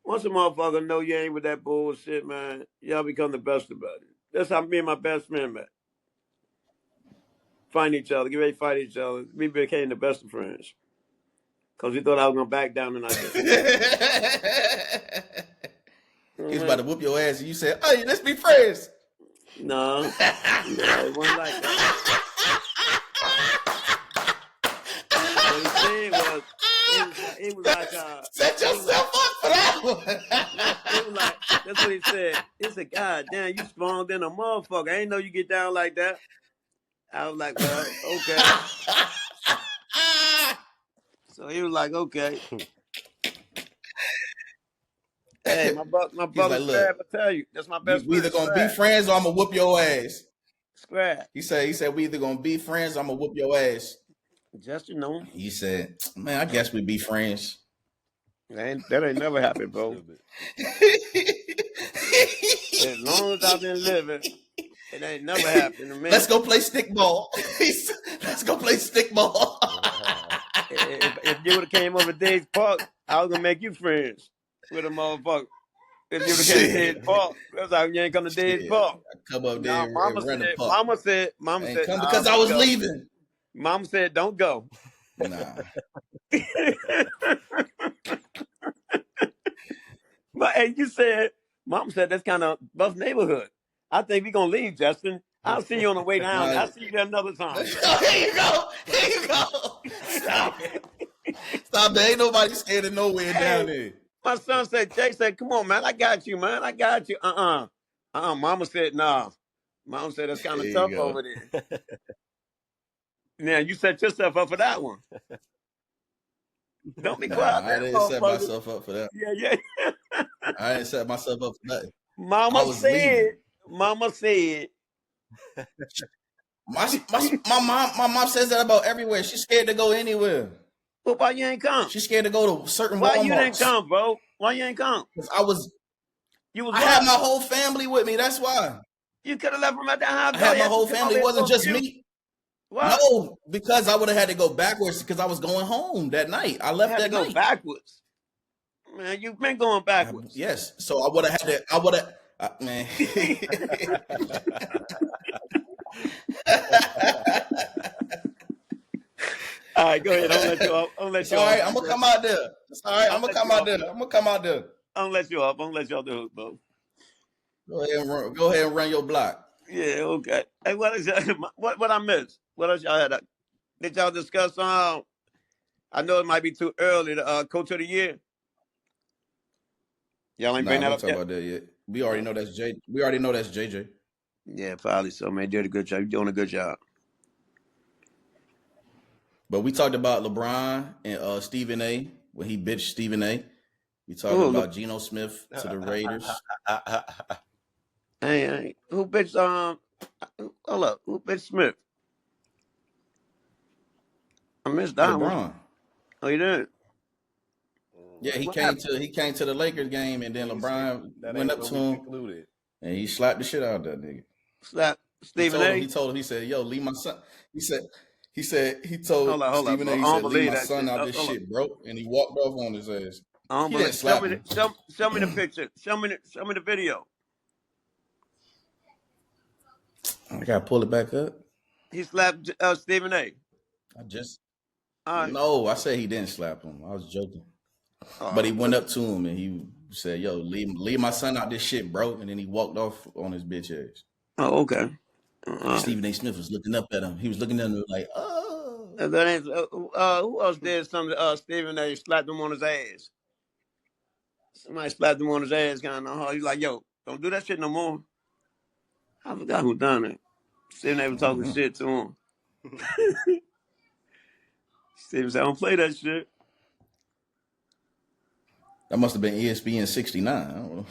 Once a motherfucker know you ain't with that bullshit, man, y'all become the best of buddies. That's how me and my best friend met. Find each other, get ready to fight each other. We became the best of friends. Because we thought I was going to back down and I did. He was about to whoop your ass and you said, hey, let's be friends. No, it wasn't like that. What he said was, it was like, set yourself up for that one. It was like, that's what he said. He said, God damn, you strong than a motherfucker. I ain't know you get down like that. I was like, well, okay. So he was like, okay. Hey, my brother like, Scrab, I tell you, that's my best friend. We either gonna be friends or I'm gonna whoop your ass. Scrab. He said we either gonna be friends or I'm gonna whoop your ass. Justin, no. He said, "Man, I guess we be friends." That ain't never happened, bro. As long as I've been living, it ain't never happened to me. Let's go play stickball. Let's go play stickball. If you would have came over to Dave's Park, I was gonna make you friends with a motherfucker. If you would have came to Dave's Park, that's how you ain't come to Dave's Park. I come up there and run the park. Mama said, come because I was leaving. Mama said, don't go. Nah. But hey, Mom said that's kind of rough neighborhood. I think we're gonna leave, Justin. I'll see you on the way down. I'll see you there another time. Here you go. Stop it. Stop it. Ain't nobody scared of nowhere down there. My son said, Jay said, come on, man. I got you, man. I got you. Mama said, nah. Mama said that's kind of tough over there. Now you set yourself up for that one. Don't be quiet. I didn't set myself up for that. Yeah. I didn't set myself up for that. Mama said. My mom says that about everywhere. She's scared to go anywhere. Well, why you ain't come? She's scared to go to certain Why Walmarts. you didn't come, bro? Why you ain't come? Because I had my whole family with me. That's why. You could have left them at the house. I had my whole family. It wasn't just me. What? No, because I would have had to go backwards because I was going home that night. I left that night. Go backwards. Man, you've been going backwards. Yes. So I would have had to. Man. All right, go ahead. I'm gonna let you All off. right, I'm gonna come out there. All right, I'm gonna come out there. I'm gonna come out there. I'm gonna let you off. I'm gonna let you off the hook, bro. Go ahead and run your block. Yeah, okay. Hey, what I missed? What else y'all had? Did y'all discuss? I know it might be too early. The coach of the year. Y'all ain't bring that up yet. About that yet. We already know that's J. We already know that's JJ. Yeah, probably so, man. You did a good job. You're doing a good job. But we talked about LeBron and Stephen A. when he bitched Stephen A. We talked about Geno Smith to the Raiders. Hey, who bitched? Hold up, who bitched Smith? I missed that LeBron. one. Oh, you did? Yeah, he came to the Lakers game, and then LeBron went up to him, and he slapped the shit out of that nigga. Slap Stephen A. He told him, he said, "Yo, leave my son." He told Stephen A. He said, "Leave my son out this shit, bro," and he walked off on his ass. He didn't slap him. Show me the picture. Show me the video. I gotta pull it back up. He slapped Stephen A. No, I said he didn't slap him. I was joking. But he went up to him and he said, "Yo, leave my son out this shit, bro." And then he walked off on his bitch ass. Oh, okay. Stephen A. Smith was looking up at him. He was looking at him like, "Oh." Who else did something? Stephen A. slapped him on his ass. Somebody slapped him on his ass, kind of hard. He's like, "Yo, don't do that shit no more." I forgot who done it. Stephen A. was talking shit to him. Stephen said, "I don't play that shit." That must have been ESPN 69. I don't know.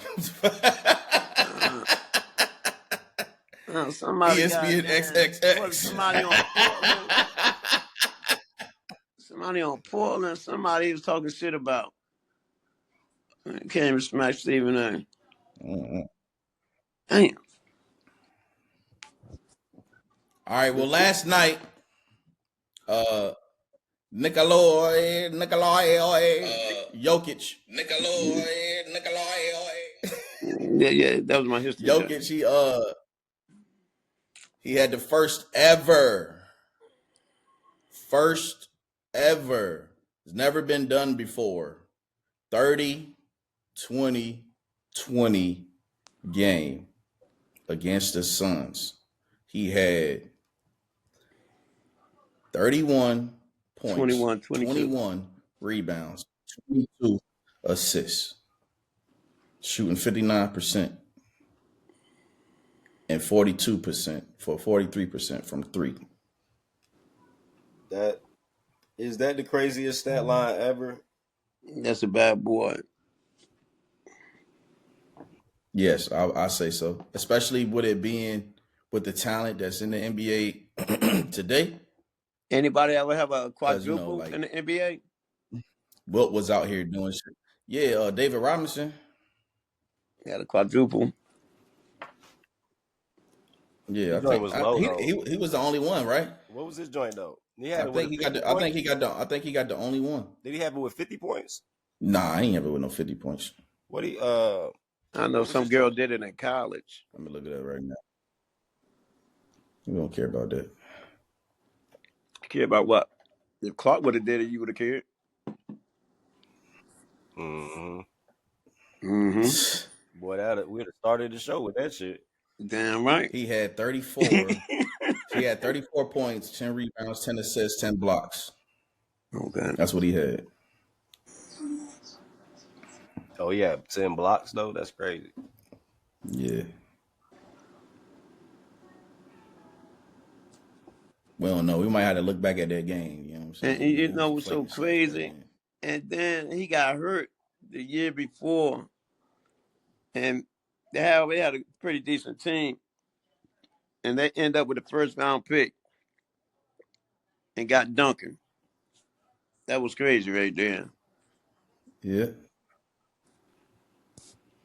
Somebody ESPN XXX. Somebody on Portland. Somebody was talking shit about. Can't even smash Stephen A. Damn. All right. Well, last night, Jokic. Yeah, that was my history. Jokic, he had the first ever. It's never been done before. 30-20-20 game against the Suns. He had 31 points, 21 rebounds, 22 assists, shooting 59% and 43% from three. Is that the craziest stat line ever? That's a bad boy. Yes, I say so. Especially with it being with the talent that's in the NBA today. Anybody ever have a because quadruple like in the NBA? Wilt was out here doing shit. Yeah, David Robinson. He had a quadruple. Yeah, His joint was low though. he was the only one, right? What was his joint though? He I had it with think he 50 got. points? I think he got the only one. Did he have it with 50 points? Nah, I ain't ever with no 50 points. What he I know some girl did it in college. Let me look at that right now. We don't care about that. Care about what? If Clark would have did it, you would have cared. Mm-hmm. Mm-hmm. Boy, we'd have started the show with that shit. Damn right. He had 34. He had 34 points, 10 rebounds, 10 assists, 10 blocks. Okay. That's what he had. Oh yeah, 10 blocks though. That's crazy. Yeah. We don't know. We might have to look back at that game. You know what I'm saying? And you know what's so crazy? And then he got hurt the year before. And they had a pretty decent team. And they end up with the first round pick. And got Duncan. That was crazy right there. Yeah.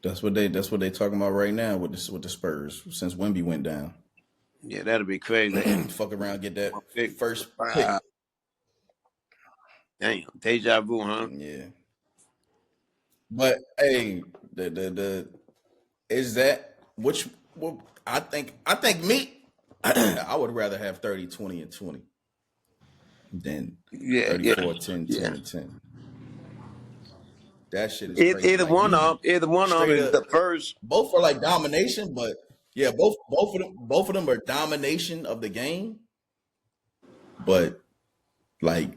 That's what they talking about right now with the Spurs since Wemby went down. Yeah, that'd be crazy. Fuck around, get that first pick. Damn, deja vu, huh? Yeah. But hey, the is that which I think me I would rather have 30, 20, and 20 than 34, 10, 10, and 10. That shit is crazy. Either one of them is the first. Both are like domination, but yeah, both of them are domination of the game. But like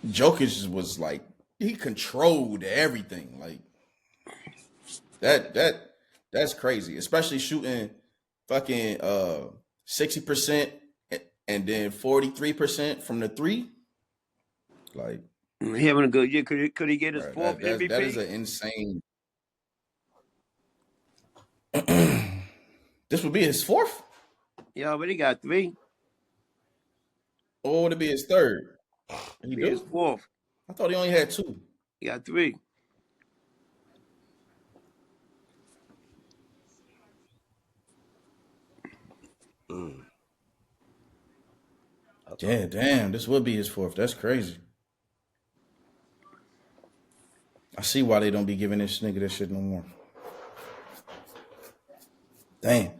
Jokic was like he controlled everything. Like that's crazy, especially shooting fucking 60% and then 43% from the three. Like having a good year. Could he get his fourth MVP? That is an insane. This would be his fourth? Yeah, but he got 3. Or would it be his third? He do? His fourth. I thought he only had 2. He got 3. Yeah, damn. This would be his fourth. That's crazy. I see why they don't be giving this nigga that shit no more. Damn.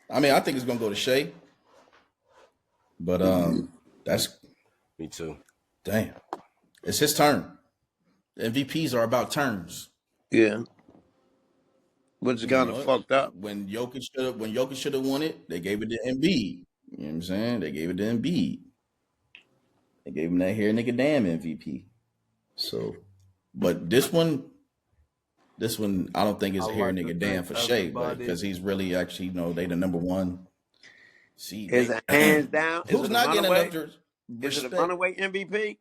I mean, I think it's gonna go to Shea. But that's me too. Damn. It's his turn. The MVPs are about turns. Yeah. Which is kind of fucked up. When Jokic should have won it, they gave it to Embiid. You know what I'm saying? They gave it to Embiid. They gave him that here nigga damn MVP. So, but this one, I don't think is here nigga damn for Shea, because he's really actually, they the number one seed. Is it hands down? Who's not getting enough to Is it a runaway MVP?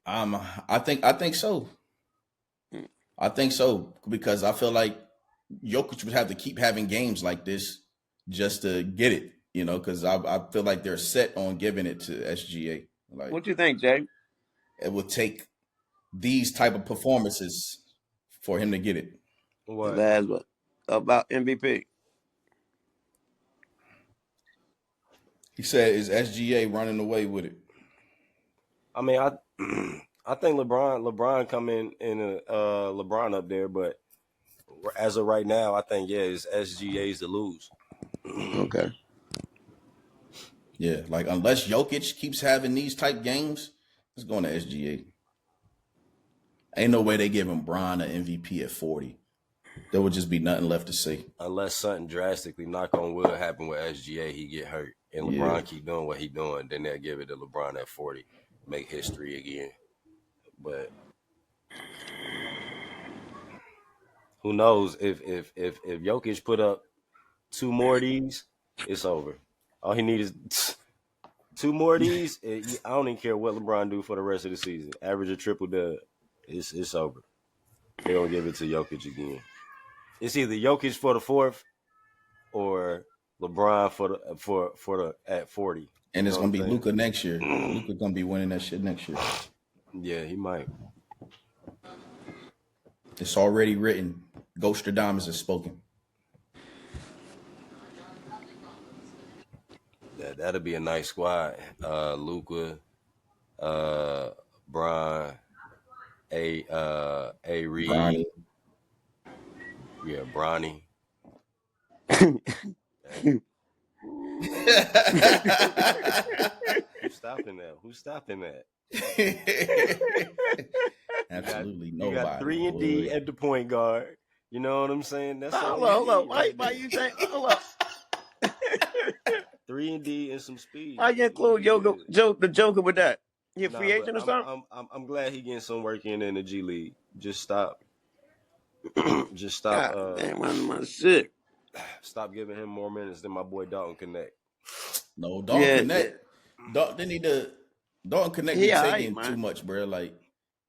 I think so. I think so, because I feel like Jokic would have to keep having games like this just to get it, because I feel like they're set on giving it to SGA. Like, what you think, Jay? It would take these type of performances for him to get it. What? About MVP? He said, is SGA running away with it? I mean, I think LeBron come in LeBron up there, but as of right now, I think it's SGA's to lose. Okay. Yeah, like unless Jokic keeps having these type games, it's going to SGA. Ain't no way they give him Bron an MVP at 40. There would just be nothing left to say. Unless something drastically, knock on wood, happen with SGA, he get hurt, and LeBron keep doing what he doing, then they'll give it to LeBron at 40, make history again. But who knows if Jokic put up 2 more of these, it's over. All he needs is 2 more of these. I don't even care what LeBron do for the rest of the season. Average a triple dub. It's over. They don't give it to Jokic again. It's either Jokic for the 4th or LeBron for the at 40. And it's You know gonna be what I'm saying? Luka next year. Luka gonna be winning that shit next year. Yeah, he might. It's already written. Ghostradamus has spoken. Yeah, that'll be a nice squad. Luka, Bron, A Reed. Bronny. Yeah, Bronny. Who's stopping that? Who's stopping that? Absolutely You nobody. got 3 and D at the point guard. You know what I'm saying? That's Hold up. Why you saying? Hold up. 3 and D and some speed. Why you include the Joker with that? You a free agent or something? I'm glad he getting some work in the G League. Just stop. God damn, my shit. Stop giving him more minutes than my boy Dalton Connect. No, Dalton Connect. They need to. Dalton Connect be taking too much, bro. Like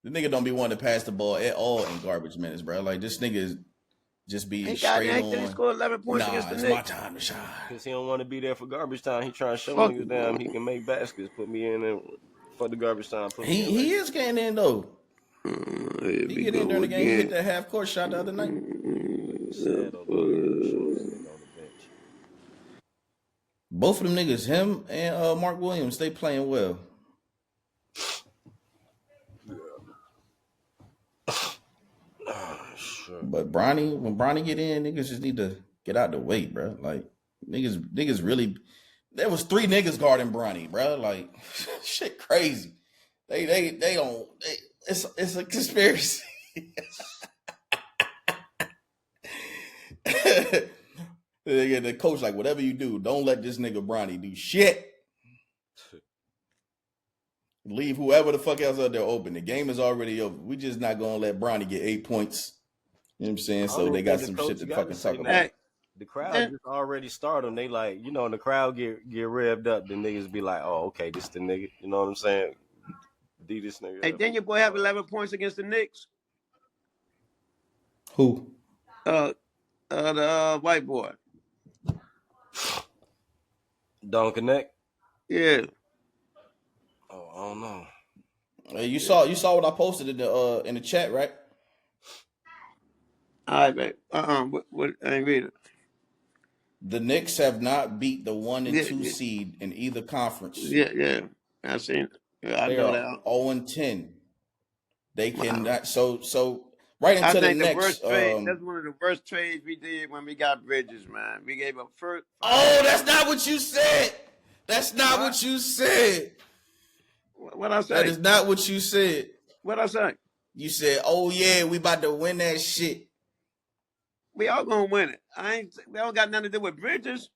the nigga don't be wanting to pass the ball at all in garbage minutes, bro. Like this nigga is just be straight on. He scored 11 points against the Knicks. It's my time to shine. Because he don't want to be there for garbage time. He trying to show niggas down. He can make baskets. Put me in there for the garbage time. He is getting in though. He get in during the game. He hit that half court shot the other night. Both of them niggas, him and Mark Williams, they playing well. But when Bronny get in, niggas just need to get out the way, bro. Like niggas really. There was 3 niggas guarding Bronny, bro. Like shit, crazy. They don't. It's a conspiracy. The coach like, whatever you do, don't let this nigga Bronny do shit. Leave whoever the fuck else out there open. The game is already over. We just not gonna let Bronny get 8 points. You know what I'm saying? So they got some shit to fucking talk about. The crowd just already start them. They like, and the crowd get revved up. The niggas be like, oh, okay, this the nigga. You know what I'm saying? This nigga. Hey, didn't your boy have 11 points against the Knicks? Who? The white boy. Don't connect. Yeah. Oh, I don't know. You saw what I posted in the chat, right? All right, babe. What? I ain't read it. The Knicks have not beat the 1 and 2 seed in either conference. Yeah. I seen it. Yeah, I know that. 0-10. They cannot. So right into the next. Worst trade, that's one of the worst trades we did when we got Bridges, man. We gave up first. Oh, that's not what you said. That's not what you said. What I say? That is not what you said. What I say? You said, "Oh yeah, we about to win that shit." We all gonna win it. We don't got nothing to do with Bridges.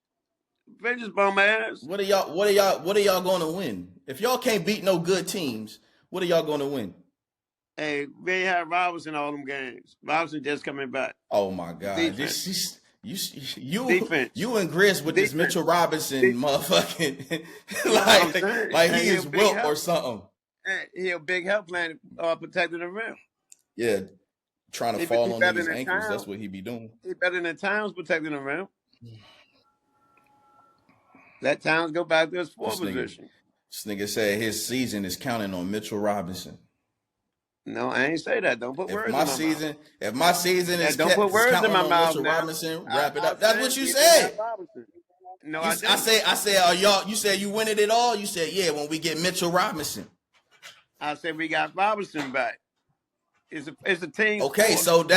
Bridges bum ass. What are y'all gonna win? If y'all can't beat no good teams, what are y'all gonna win? Hey, we ain't had Robinson all them games. Robinson just coming back. Oh my God. Defense. You and Grizz with this Mitchell Robinson motherfucking like he is Wilt or something. Hey, he a big help playing protecting the rim. Yeah. Trying to fall on niggas' ankles. That's what he be doing. He better than Towns protecting the rim. Let Towns go back to his position. This nigga said his season is counting on Mitchell Robinson. No, I ain't say that. Don't put words in my mouth. If my season is don't put words in my mouth, Mitchell Robinson, wrap it up. That's what you said. No, I said, y'all. You said you winning it all. You said, yeah, when we get Mitchell Robinson. I said we got Robinson back. It's a team. Okay, sport.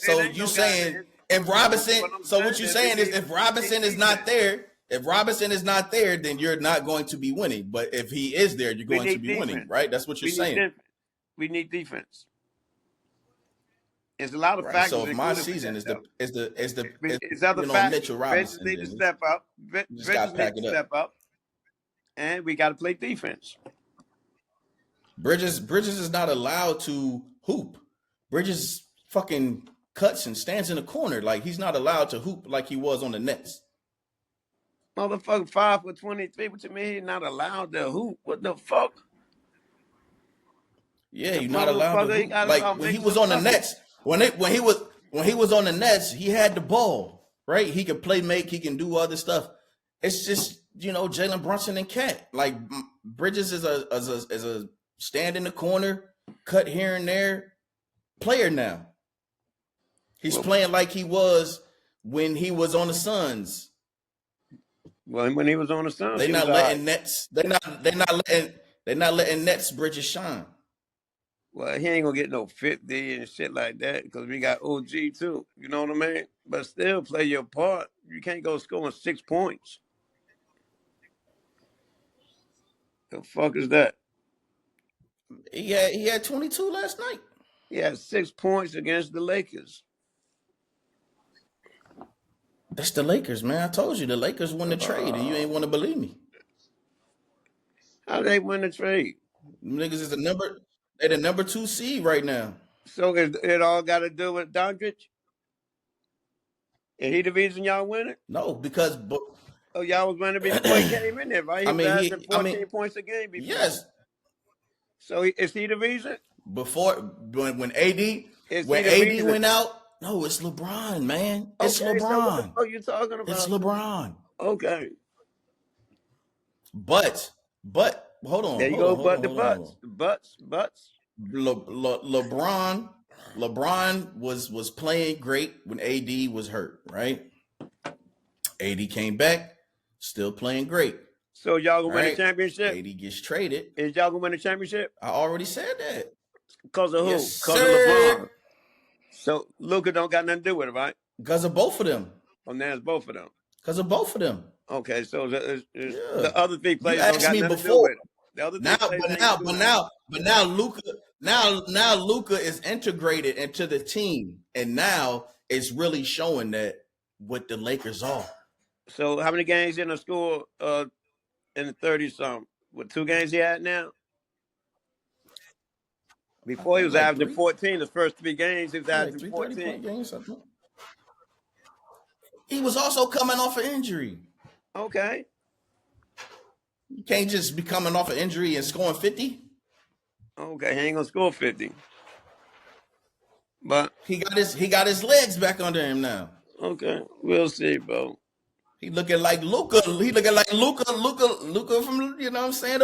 So you saying if Robinson? So what you saying is if Robinson is not there. If Robinson is not there, then you're not going to be winning. But if he is there, you're going to be winning, right? That's what you're saying. We need defense. It's a lot of factors. So if my season is other factors, Mitchell Robinson need to step up. Bridges need to step up, and we got to play defense. Bridges is not allowed to hoop. Bridges fucking cuts and stands in the corner like he's not allowed to hoop like he was on the Nets. Motherfucker, 5 for 23. What you mean he's not allowed to hoop? What the fuck? Yeah, you're not allowed to hoop. Like when he was on the Nets, when he was on the Nets, he had the ball. right? He can play make, he can do other stuff. It's just, Jalen Brunson and Cat. Like Bridges is a stand in the corner, cut here and there player now. He's playing like he was when he was on the Suns. Well, when he was on the Suns, they're not letting Nets. They're not letting Nets Bridges shine. Well, he ain't gonna get no 50 and shit like that because we got OG too. You know what I mean? But still, play your part. You can't go scoring 6 points. The fuck is that? He had 22 last night. He had 6 points against the Lakers. That's the Lakers, man. I told you the Lakers won the trade, and you ain't want to believe me. How they win the trade? Niggas is they're the number 2 seed right now. So it all got to do with Doncic? And he the reason y'all win it? No, because y'all was winning before he came in there, right? He was averaging 14 points a game before. Yes. So is he the reason? Before when AD went out. No, it's LeBron, man. It's LeBron. So what the fuck you talking about? It's LeBron. Okay. But hold on. There you go. But the butts. LeBron was playing great when AD was hurt, right? AD came back, still playing great. So y'all gonna win the championship? AD gets traded. Is y'all gonna win the championship? I already said that. Because of who? Yes, because of LeBron. So Luka don't got nothing to do with it, right? Because of both of them. Oh, now it's both of them. Because of both of them. Okay, so the other 3 players you don't got nothing before. to do with it. The other now Luka is integrated into the team, and now it's really showing that what the Lakers are. So how many games in the score in the 30-something? What 2 games he had now? Before he was averaging 14. The first 3 games he was averaging 14 games. He was also coming off an injury. Okay. You can't just be coming off an injury and scoring 50. Okay, he ain't gonna score 50. But he got his legs back under him now. Okay, we'll see, bro. He looking like Luka. He looking like Luka from the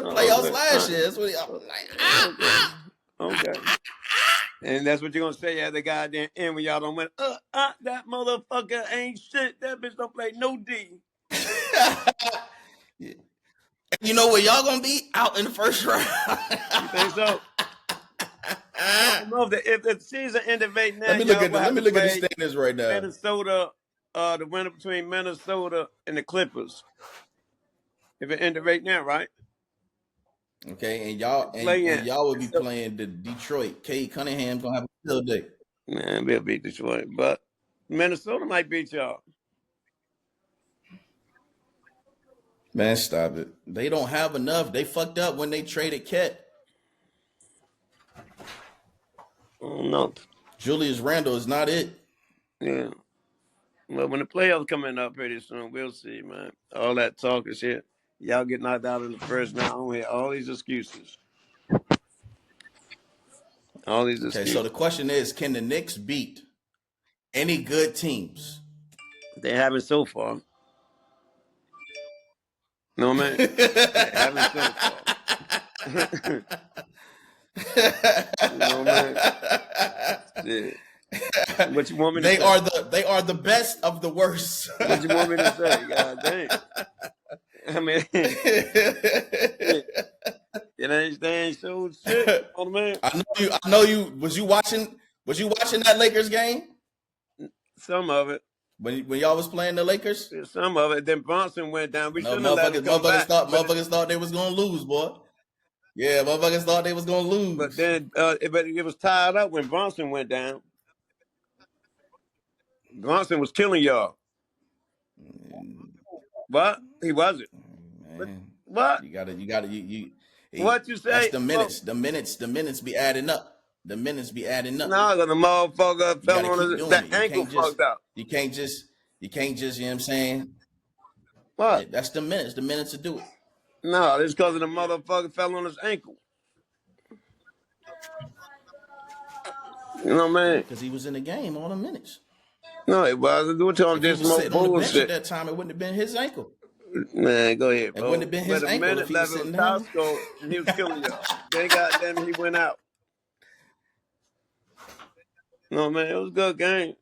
playoffs last year. That's what he was like. Okay. And that's what you're gonna say at the goddamn end when y'all don't win. That motherfucker ain't shit. That bitch don't play no D. You know where y'all gonna be? Out in the first round. You think so? I don't know if the season ended right now. Let me look at the standings right now. Minnesota, the winner between Minnesota and the Clippers. If it ended right now, right? Okay, and y'all will be playing the Detroit. Cade Cunningham's gonna have a field day. Man, we'll beat Detroit, but Minnesota might beat y'all. Man, stop it. They don't have enough. They fucked up when they traded Ket. Oh, no. Julius Randle is not it. Yeah. Well, when the playoffs coming up pretty soon, we'll see, man. All that talk is here. Y'all get knocked out in the first round. I don't hear all these excuses. Okay, so the question is, can the Knicks beat any good teams? They haven't so far. No, man. They haven't so far. No, man. Yeah. What you want me to say? They are the best of the worst. What you want me to say? God damn. I mean, they ain't so shit on man. I know you. Was you watching that Lakers game? Some of it. When y'all was playing the Lakers? Some of it. Then Bronson went down. We shouldn't have let him come back. Motherfuckers thought they was gonna lose, boy. Yeah, motherfuckers thought they was gonna lose. But then it was tied up when Bronson went down. Bronson was killing y'all. What? He wasn't. Man. What? You gotta. What you say? That's the minutes. The minutes be adding up. The minutes be adding up. No, the motherfucker fell on that ankle fucked up. You can't just, you know what I'm saying? What? That's the minutes. The minutes to do it. No, it's because of the motherfucker fell on his ankle. You know what I mean? Because he was in the game all the minutes. No, it wasn't. Do tell him If he did was some more sitting on the bench at bullshit. that time, it wouldn't have been his ankle. Man, go ahead, It bro. wouldn't have been his But a ankle if minute he was left, it was sitting down. Costco, and he was killing y'all. Then goddamn it, he went out. No, man, it was a good game.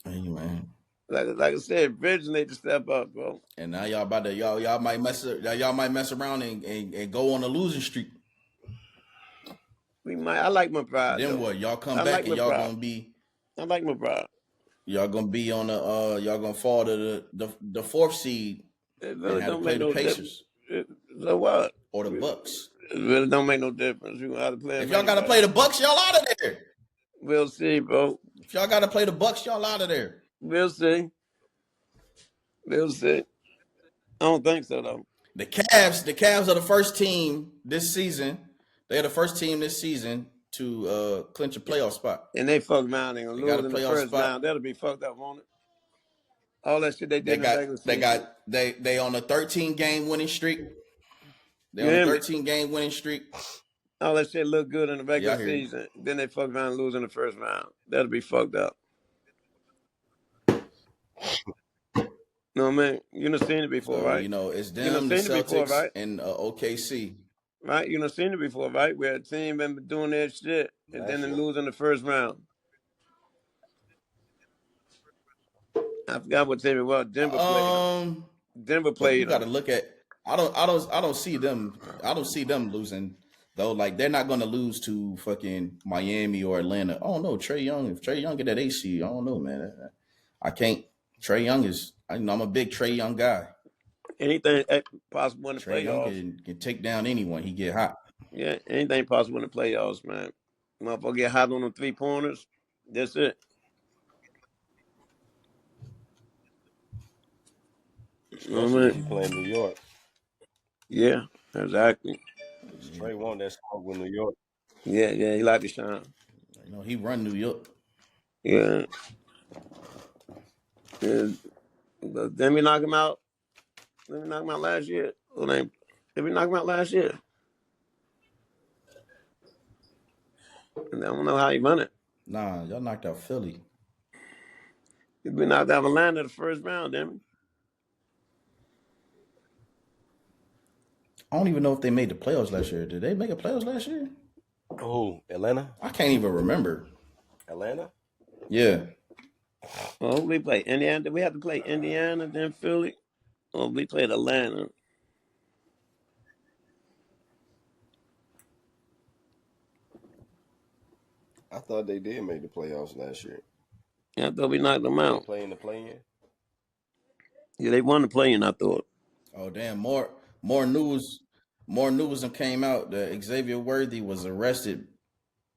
Hey, man. Like I said, Bridges need to step up, bro. And now y'all about to y'all might mess around and go on a losing streak. We might. I like my pride. Then though. what? Y'all come I back like and my y'all pride. gonna be I like my pride. y'all gonna be on the y'all gonna fall to the fourth seed It really and have to don't play make the no Pacers difference. So what? or the Bucks. It really don't make no difference. You gonna have to play. If y'all gotta play the Bucks, y'all out of there. We'll see, bro. If y'all gotta play the Bucks, y'all out of there. We'll see. We'll see. I don't think so though. The Cavs are the first team this season. They're the first team this season to clinch a playoff spot. And they fucked around. They gonna They got lose a in the playoff first spot. round. That'll be fucked up, won't it? All that shit they did They in the regular season. they on a 13-game winning streak. They You on a hear me? 13-game winning streak. All that shit look good in the regular Yeah, I hear you. season. Then they fuck around and lose in the first round. That'll be fucked up. No, man. You done seen it before, So, right? you know, it's You done them, the seen it before, Celtics, right? and OKC. Right? You done seen it before, right? Where a team been doing their shit and then they lose in the first round. I forgot what team it was. Denver played them. Denver But played you got to them. look at. I don't see them. I don't see them losing though. Like they're not going to lose to fucking Miami or Atlanta. Oh no, Trae Young. If Trae Young get that AC, I don't know, man. I can't. Trae Young is. I'm a big Trae Young guy. Anything possible in the Trae Young playoffs. can take down anyone. He get hot. Yeah, anything possible in the playoffs, man. Motherfucker get hot on them 3-pointers. That's it. Especially if you play in New York. Yeah, exactly. Trey won that smoke with New York. Yeah, he like to shine. You know, he run New York. Yeah. But then we knock him out. Then we knock him out last year. Did we knock him out last year? And I don't know how he run it. Nah, y'all knocked out Philly. We knocked out Atlanta the first round, didn't we? I don't even know if they made the playoffs last year. Did they make a playoffs last year? Oh, Atlanta? I can't even remember. Atlanta? Yeah. Oh, we played Indiana. Did we have to play Indiana, then Philly? Oh, we played Atlanta. I thought they did make the playoffs last year. Yeah, I thought we knocked them They out. playing the play-in? Yeah, they won the play-in, I thought. Oh damn! More news that came out that Xavier Worthy was arrested.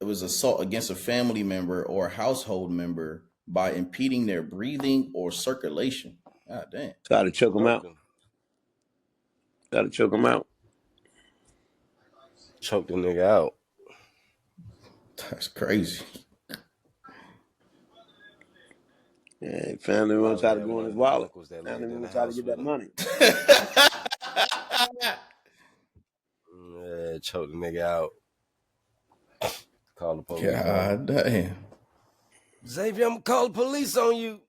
It was assault against a family member or household member by impeding their breathing or circulation. God damn! Got to choke them out. Got to choke them out. Choke the nigga out. That's crazy. Yeah, family want to try to go in his wallet. Family want to try to get that money. Yeah, choke the nigga out. Call the police. God damn. Xavier, I'm gonna call the police on you.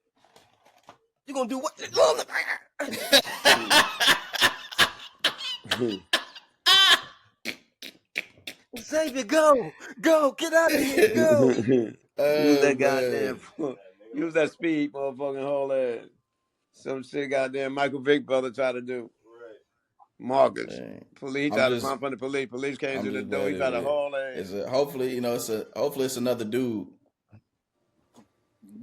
You gonna do what? Xavier, go, get out of here, go. Use that goddamn, use that speed, motherfucking whole ass. Some shit goddamn Michael Vick brother tried to do. Marcus. Dang. Police tried to run from the police. Police came to the door. He tried to haul ass. Hopefully, it's another dude.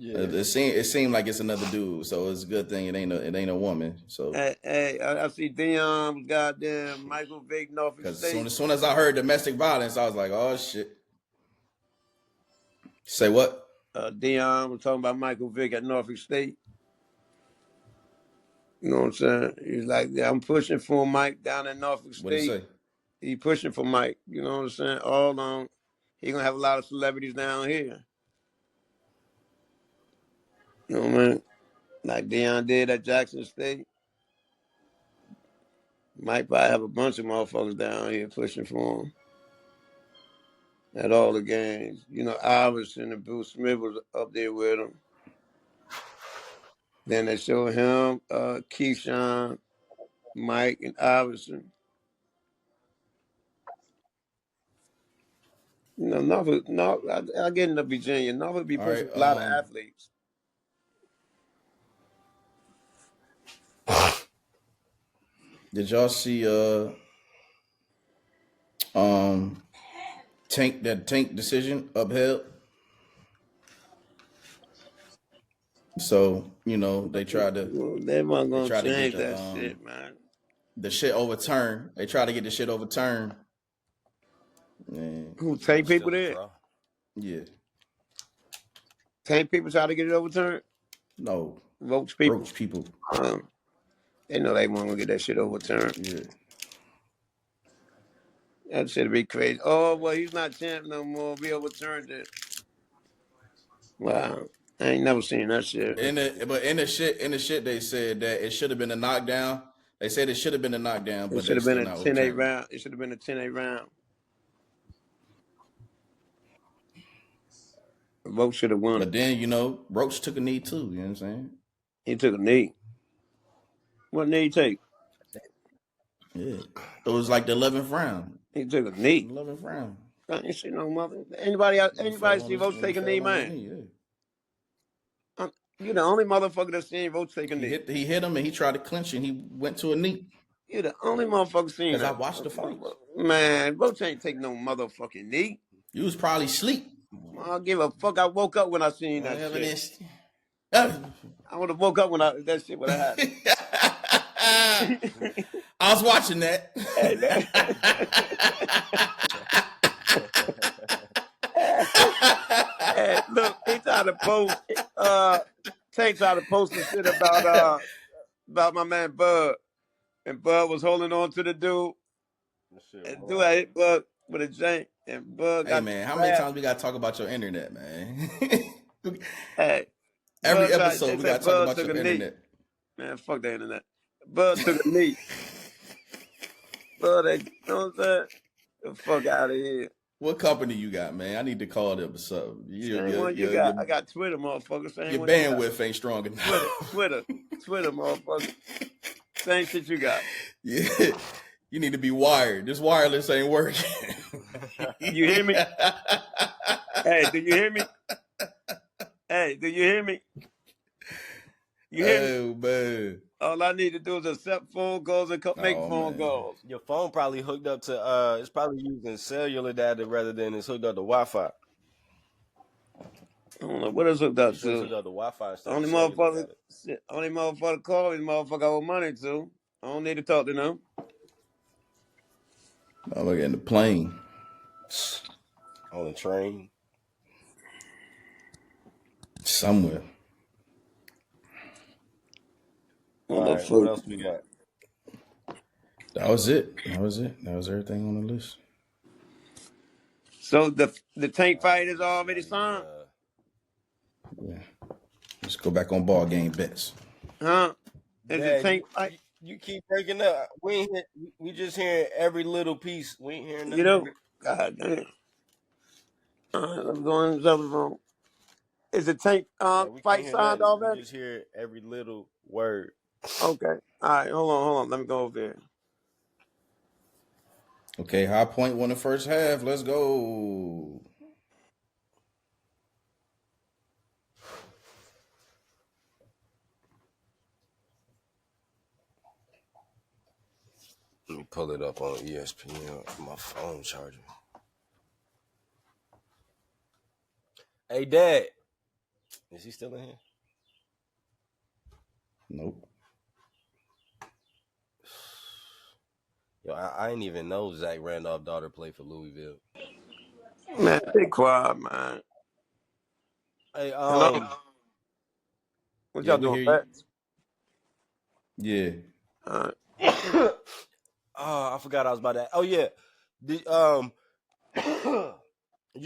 Yeah. It seemed like it's another dude, so it's a good thing it ain't a woman. So hey, I see Dion goddamn Michael Vick Norfolk State. Because as soon as I heard domestic violence, I was like, oh shit. Say what? Dion was talking about Michael Vick at Norfolk State. You know what I'm saying? He's like, yeah, I'm pushing for Mike down in Norfolk State. What did he say? He pushing for Mike. You know what I'm saying? All on. He gonna have a lot of celebrities down here. You know what I mean? Like Dion did at Jackson State. Mike probably have a bunch of motherfuckers down here pushing for him at all the games. You know, Iverson and Bruce Smith was up there with him. Then they showed him, Keyshawn, Mike, and Iverson. You know, Norfolk, I get into Virginia. Norfolk be All pushing right. a lot of athletes. Did y'all see Tank decision upheld? So, you know, they tried to They weren't gonna get change that shit, man. the shit overturned. They tried to get the shit overturned. Man, Who Tank people Still a there? draw. yeah. Tank people try to get it overturned? No. Roach people. Roach people. They know they weren't gonna get that shit overturned. Yeah. That shit'd be crazy. Oh well, he's not champ no more. We overturned it. Wow, I ain't never seen that shit. In the shit they said that it should have been a knockdown. They said it should have been a knockdown, It but should they have been still a not 10-8 overturned. round. It should have been a 10-8 round. Roach should have won. But then, you know, Roach took a knee too, you know what I'm saying? He took a knee. What knee he take? Yeah. It was like the 11th round. He took a knee. 11th round. I ain't see no mother. Anybody see Roach take a knee, man? You the only motherfucker that's seen Roach take a knee. He hit him and he tried to clinch and he went to a knee. You the only motherfucker seen that. Because I watched the fight. Man, Roach ain't take no motherfucking knee. You was probably asleep. I don't give a fuck. I woke up when I seen that shit. I would have woke up when that shit would have happened. I was watching that. Hey, look, he tried to post. Tank tried to post some shit about my man Bud, and Bud was holding on to the dude. And dude I hit Bud with a jank, and Bud got. Hey man, how many times we gotta talk about your internet, man? Hey, every episode we gotta talk about your internet. Man, fuck the internet. Bud took a knee. Bud, you know what I'm saying? The fuck out of here. What company you got, man? I need to call them or something. I got Twitter, motherfucker. Your bandwidth ain't strong enough. Twitter, motherfucker. Same shit you got. Yeah. You need to be wired. This wireless ain't working. You hear me? Hey, do you hear me? Hey, do you hear me? You hear me? Man. All I need to do is accept phone calls and make phone calls. Your phone probably hooked up to it's probably using cellular data rather than it's hooked up to Wi-Fi. I don't know what it's hooked up to. Hooked up to Wi-Fi. Only motherfucker call me, motherfucker I owe money to. I don't need to talk to them. I'm looking at the plane. On the train. Somewhere. All right, what else we got? That was it. That was everything on the list. So the Tank fight is already signed? Yeah. Let's go back on ball game bets. Huh? Is the Tank fight? You keep breaking up. We just hearing every little piece. We ain't hearing nothing. You know? God damn. All right, I'm going to the other room. Is the Tank fight signed already? We just hear every little word. Okay. All right, hold on. Let me go over there. Okay, High Point won the first half. Let's go. Let me pull it up on ESPN. My phone charging. Hey, Dad. Is he still in here? Nope. Yo, I didn't even know Zach Randolph's daughter played for Louisville. Man, be quiet, man. Hey, what y'all doing, bets? Yeah. Oh, I forgot I was about that. Oh yeah, you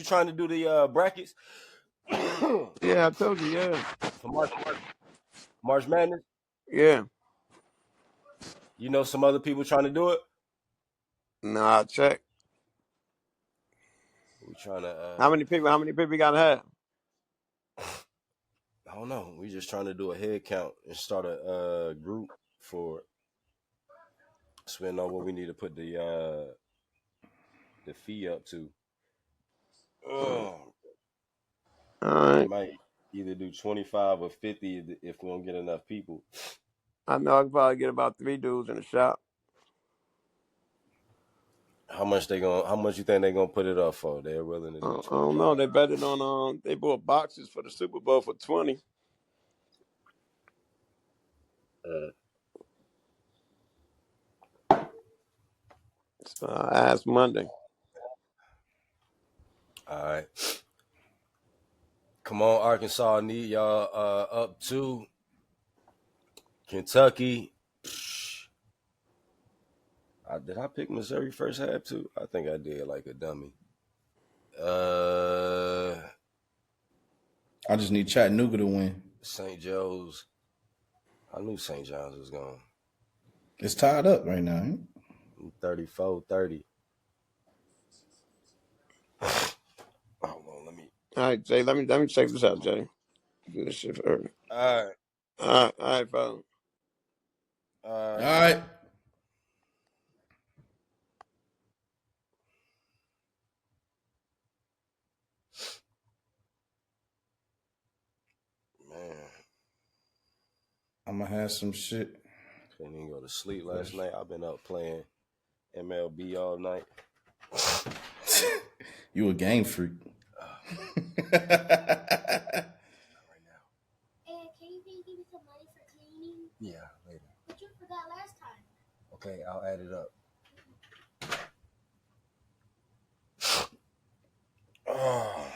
trying to do the brackets? Yeah, I told you. Yeah. For March Madness. Yeah. You know some other people trying to do it? Nah, check. We trying to. How many people you gotta have? I don't know. We just trying to do a head count and start a group for it. So we know what we need to put the fee up to. All We right. might either do 25 or 50 if we don't get enough people. I know I can probably get about 3 dudes in the shop. How much you think they gonna put it up for? They're willing to do I 25. don't know. They bet it on they bought boxes for the Super Bowl for 20. So I asked Monday. All right. Come on, Arkansas. I need y'all up to Kentucky. Did I pick Missouri first half too? I think I did, like a dummy. I just need Chattanooga to win. St. Joe's. I knew St. John's was gone. It's tied up right now. Ain't it? 34-30. Hold on, let me. All right, Jay. Let me check this out, Jay. Do this shit for her. All right. All right, fellas. All right. Man, I'm gonna have some shit. couldn't even go to sleep last night. I've been up playing MLB all night. You a game freak. Right now. Hey, can you please give me some money for cleaning? Yeah, later. But you forgot last time. Okay, I'll add it up. Oh.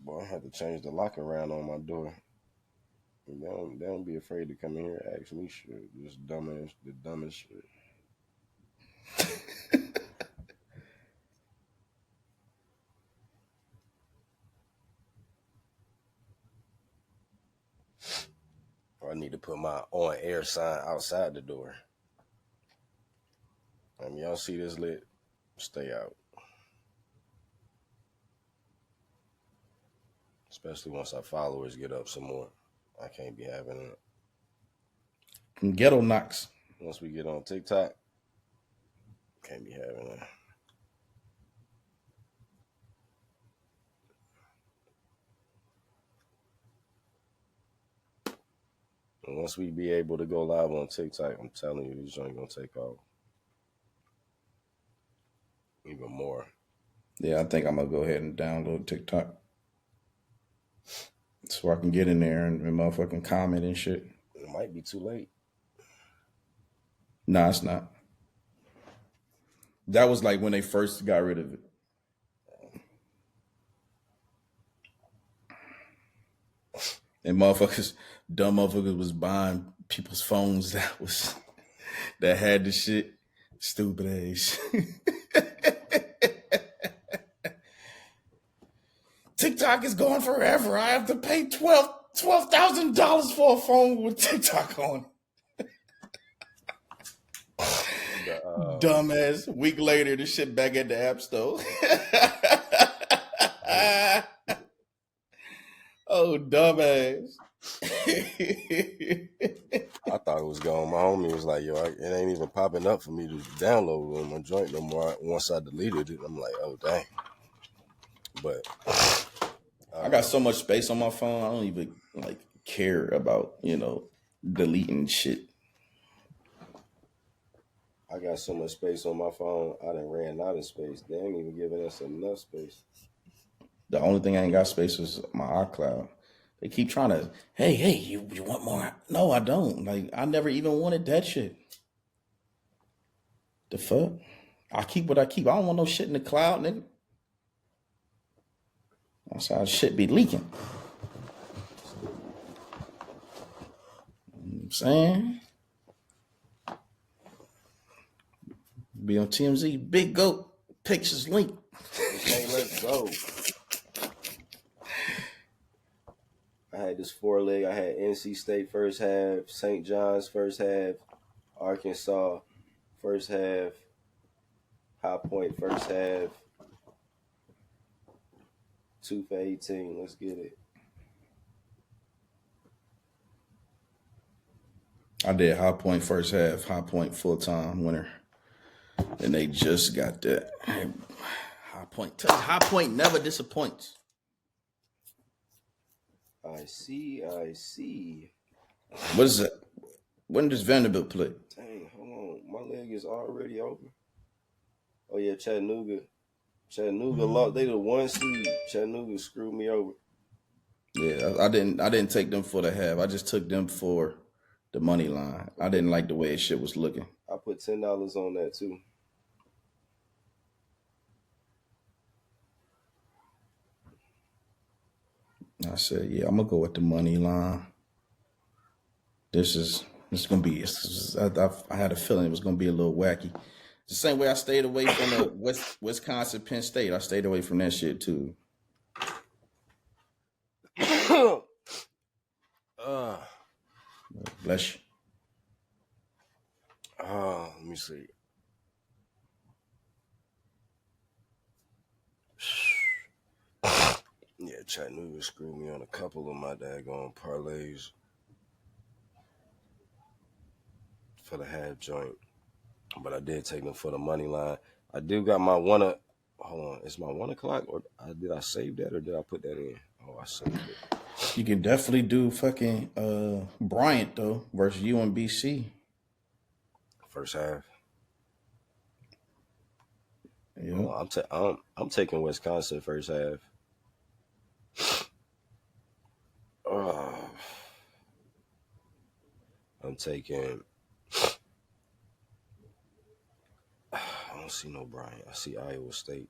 Boy, I had to change the lock around on my door. They don't be afraid to come in here and ask me shit. Just the dumbest shit. I need to put my on air sign outside the door. Y'all see this lit? Stay out. Especially once our followers get up some more. I can't be having it. Ghetto knocks. Once we get on TikTok, can't be having it. And once we be able to go live on TikTok, I'm telling you, this joint gonna take off even more. Yeah, I think I'm gonna go ahead and download TikTok so I can get in there and motherfucking comment and shit. It might be too late. Nah, it's not. That was like when they first got rid of it. And dumb motherfuckers was buying people's phones that had the shit. Stupid ass. TikTok is going forever. I have to pay $12,000 for a phone with TikTok on. Dumbass. A week later, this shit back at the App Store. Oh, dumbass. I thought it was gone. My homie was like, yo, it ain't even popping up for me to download on my joint no more. Once I deleted it, I'm like, oh, dang. But I got so much space on my phone, I don't even care about, deleting shit. I got so much space on my phone, I done ran out of space. They ain't even giving us enough space. The only thing I ain't got space is my iCloud. They keep trying to, hey, you want more? No, I don't. Like, I never even wanted that shit. The fuck? I keep what I keep. I don't want no shit in the cloud, nigga. That's how shit be leaking. You know what I'm saying? Be on TMZ, Big Goat, pictures link. Okay, let's go. I had this 4-leg. I had NC State first half, St. John's first half, Arkansas first half, High Point first half, 2 for 18. Let's get it. I did High Point first half, High Point full-time winner. And they just got that. High Point never disappoints. I see. What is that? When does Vanderbilt play? Dang, hold on. My leg is already open. Oh yeah, Chattanooga. Chattanooga lost. They the 1 seed. Chattanooga screwed me over. Yeah, I didn't take them for the half. I just took them for the money line. I didn't like the way shit was looking. I put $10 on that too. I said, yeah, I'm gonna go with the money line. This is gonna be. I had a feeling it was gonna be a little wacky. It's the same way I stayed away from the Wisconsin Penn State. I stayed away from that shit too. Bless you. Let me see. Yeah, Chattanooga screwed me on a couple of my daggone parlays for the half joint, but I did take them for the money line. I do got my hold on, it's my 1 o'clock, or did I save that, or did I put that in? Oh, I saved it. You can definitely do fucking Bryant though versus UMBC. First half. Yeah, I'm taking Wisconsin first half. I'm taking. I don't see no Bryant. I see Iowa State.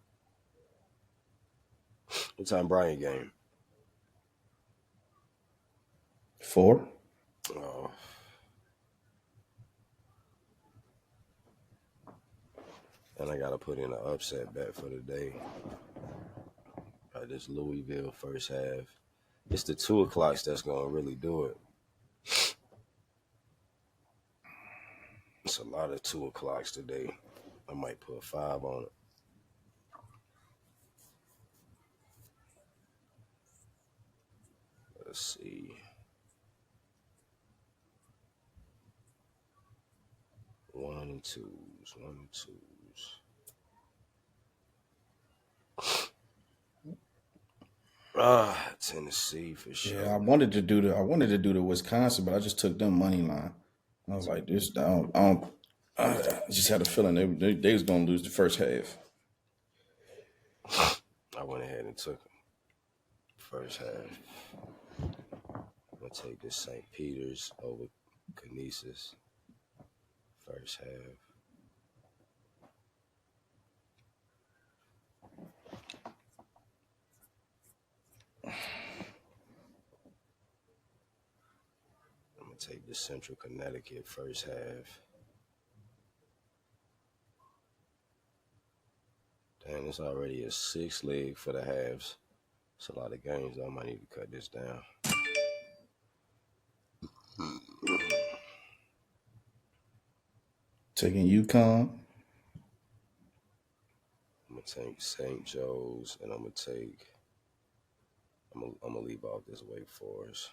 What time Bryant game? 4. Oh. And I gotta put in an upset bet for the day. This Louisville first half. It's the 2 o'clocks that's gonna really do it. It's a lot of 2 o'clocks today. I might put 5 on it. Let's see. 1 and 2s. 1 and 2s. Tennessee for sure. Yeah, I wanted to do the Wisconsin, but I just took them money line. I was like, this. I just had a feeling they was gonna lose the first half. I went ahead and took them first half. I'm gonna take this St. Peter's over Canisius first half. I'm gonna take the Central Connecticut first half. Damn, it's already a 6 leg for the halves. It's a lot of games. I might need to cut this down. Taking UConn. I'm gonna take St. Joe's, and I'm gonna leave off this Wake Forest.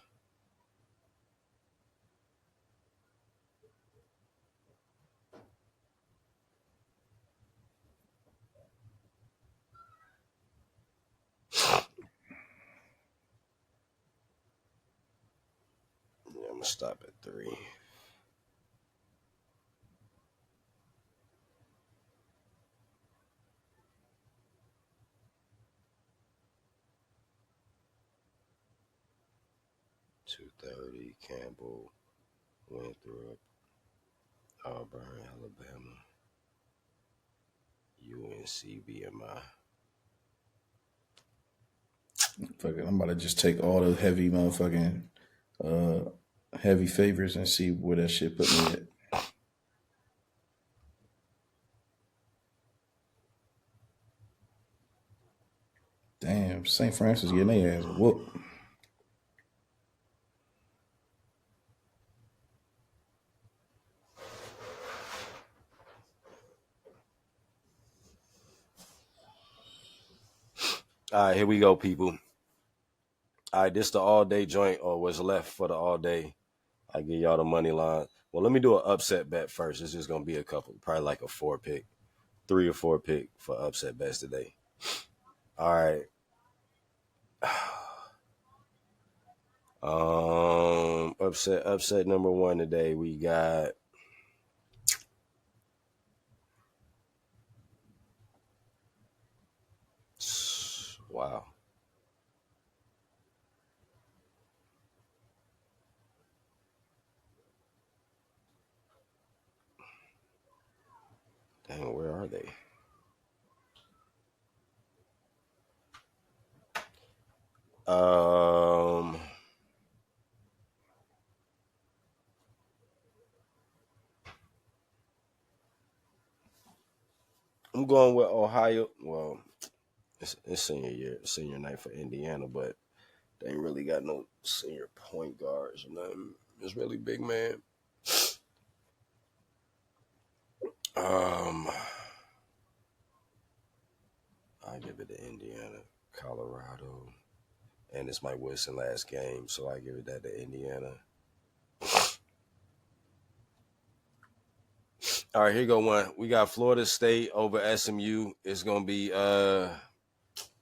Yeah, I'm gonna stop at 3. $230, Campbell, Winthrop, Auburn, Alabama, UNC, BMI. Fuck it, I'm about to just take all the heavy motherfucking heavy favors and see where that shit put me at. Damn, St. Francis getting their ass whooped. All right, here we go, people. All right, this the all-day joint, or what's left for the all-day. I give y'all the money line. Well, let me do an upset bet first. It's just gonna be a couple, probably like a 4-pick, 3 or 4 pick for upset bets today. All right. Upset number 1 today. We got wow. Dang, where are they? I'm going with Ohio. Well, it's senior night for Indiana, but they ain't really got no senior point guards or nothing. It's really big man. I give it to Indiana, Colorado, and it's Mike Wilson last game, so I give it that to Indiana. All right, here go one. We got Florida State over SMU. It's gonna be well,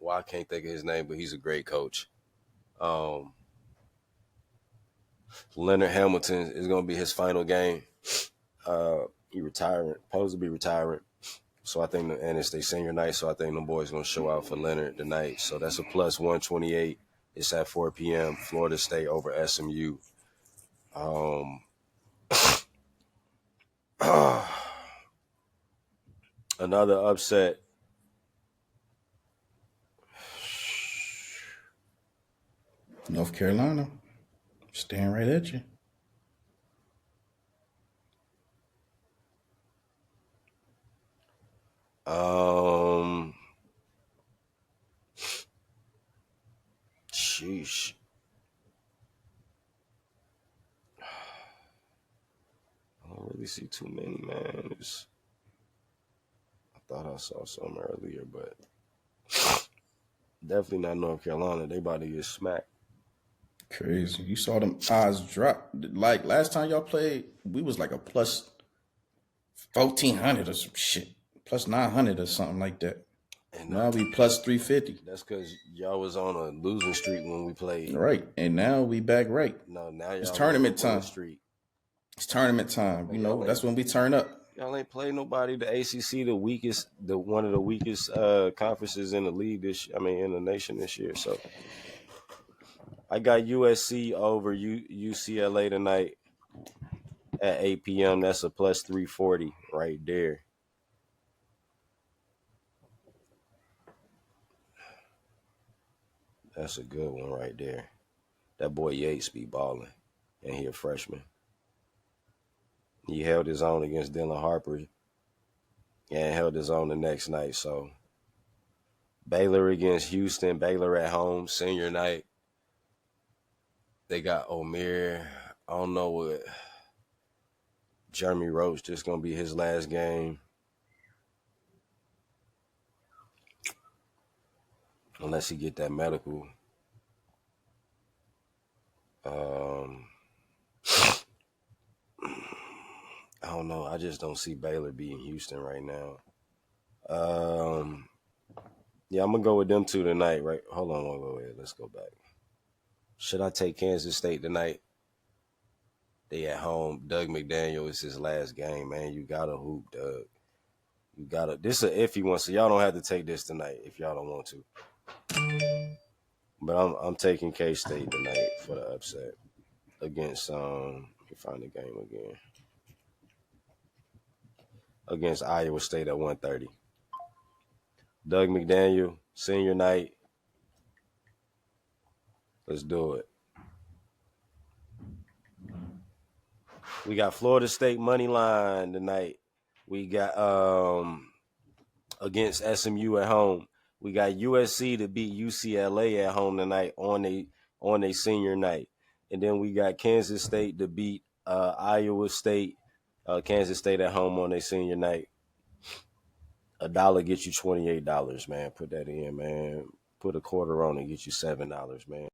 I can't think of his name, but he's a great coach. Leonard Hamilton is gonna be his final game. He retiring, supposed to be retiring. So I think, and it's their senior night, so I think the boys gonna show out for Leonard tonight. So that's a plus 128. It's at 4 p.m. Florida State over SMU. Another upset. North Carolina, staring right at you. Sheesh. I don't really see too many, man. I thought I saw some earlier, but definitely not North Carolina. They about to get smacked. Crazy. You saw them odds drop. Like last time y'all played, we was like a plus 1,400 or some shit. Plus 900 or something like that. And now we plus 350. That's because y'all was on a losing streak when we played. Right. And now we back right. No, now y'all it's tournament time. Streak. It's tournament time. You know, that's when we turn up. Y'all ain't played nobody. The ACC, one of the weakest conferences in the league in the nation this year. So I got USC over UCLA tonight at 8 p.m. That's a plus 340 right there. That's a good one right there. That boy Yates be balling, and he a freshman. He held his own against Dylan Harper and held his own the next night. So Baylor against Houston, Baylor at home, senior night. They got Omer. I don't know what. Jeremy Roach, just going to be his last game. Unless he get that medical. I don't know. I just don't see Baylor beating Houston right now. Yeah, I'm going to go with them two tonight, right? Hold on, wait. Let's go back. Should I take Kansas State tonight? They at home. Doug McDaniel is his last game, man. You got to hoop, Doug. You got to. This is an iffy one, so y'all don't have to take this tonight if y'all don't want to. But I'm taking K-State tonight for the upset against let me find the game again. Against Iowa State at 1:30. Doug McDaniel, senior night. Let's do it. We got Florida State money line tonight. We got against SMU at home. We got USC to beat UCLA at home tonight on a senior night. And then we got Kansas State to beat Iowa State. Kansas State at home on a senior night. $1 gets you $28, man. Put that in, man. Put a quarter on it, get you $7, man.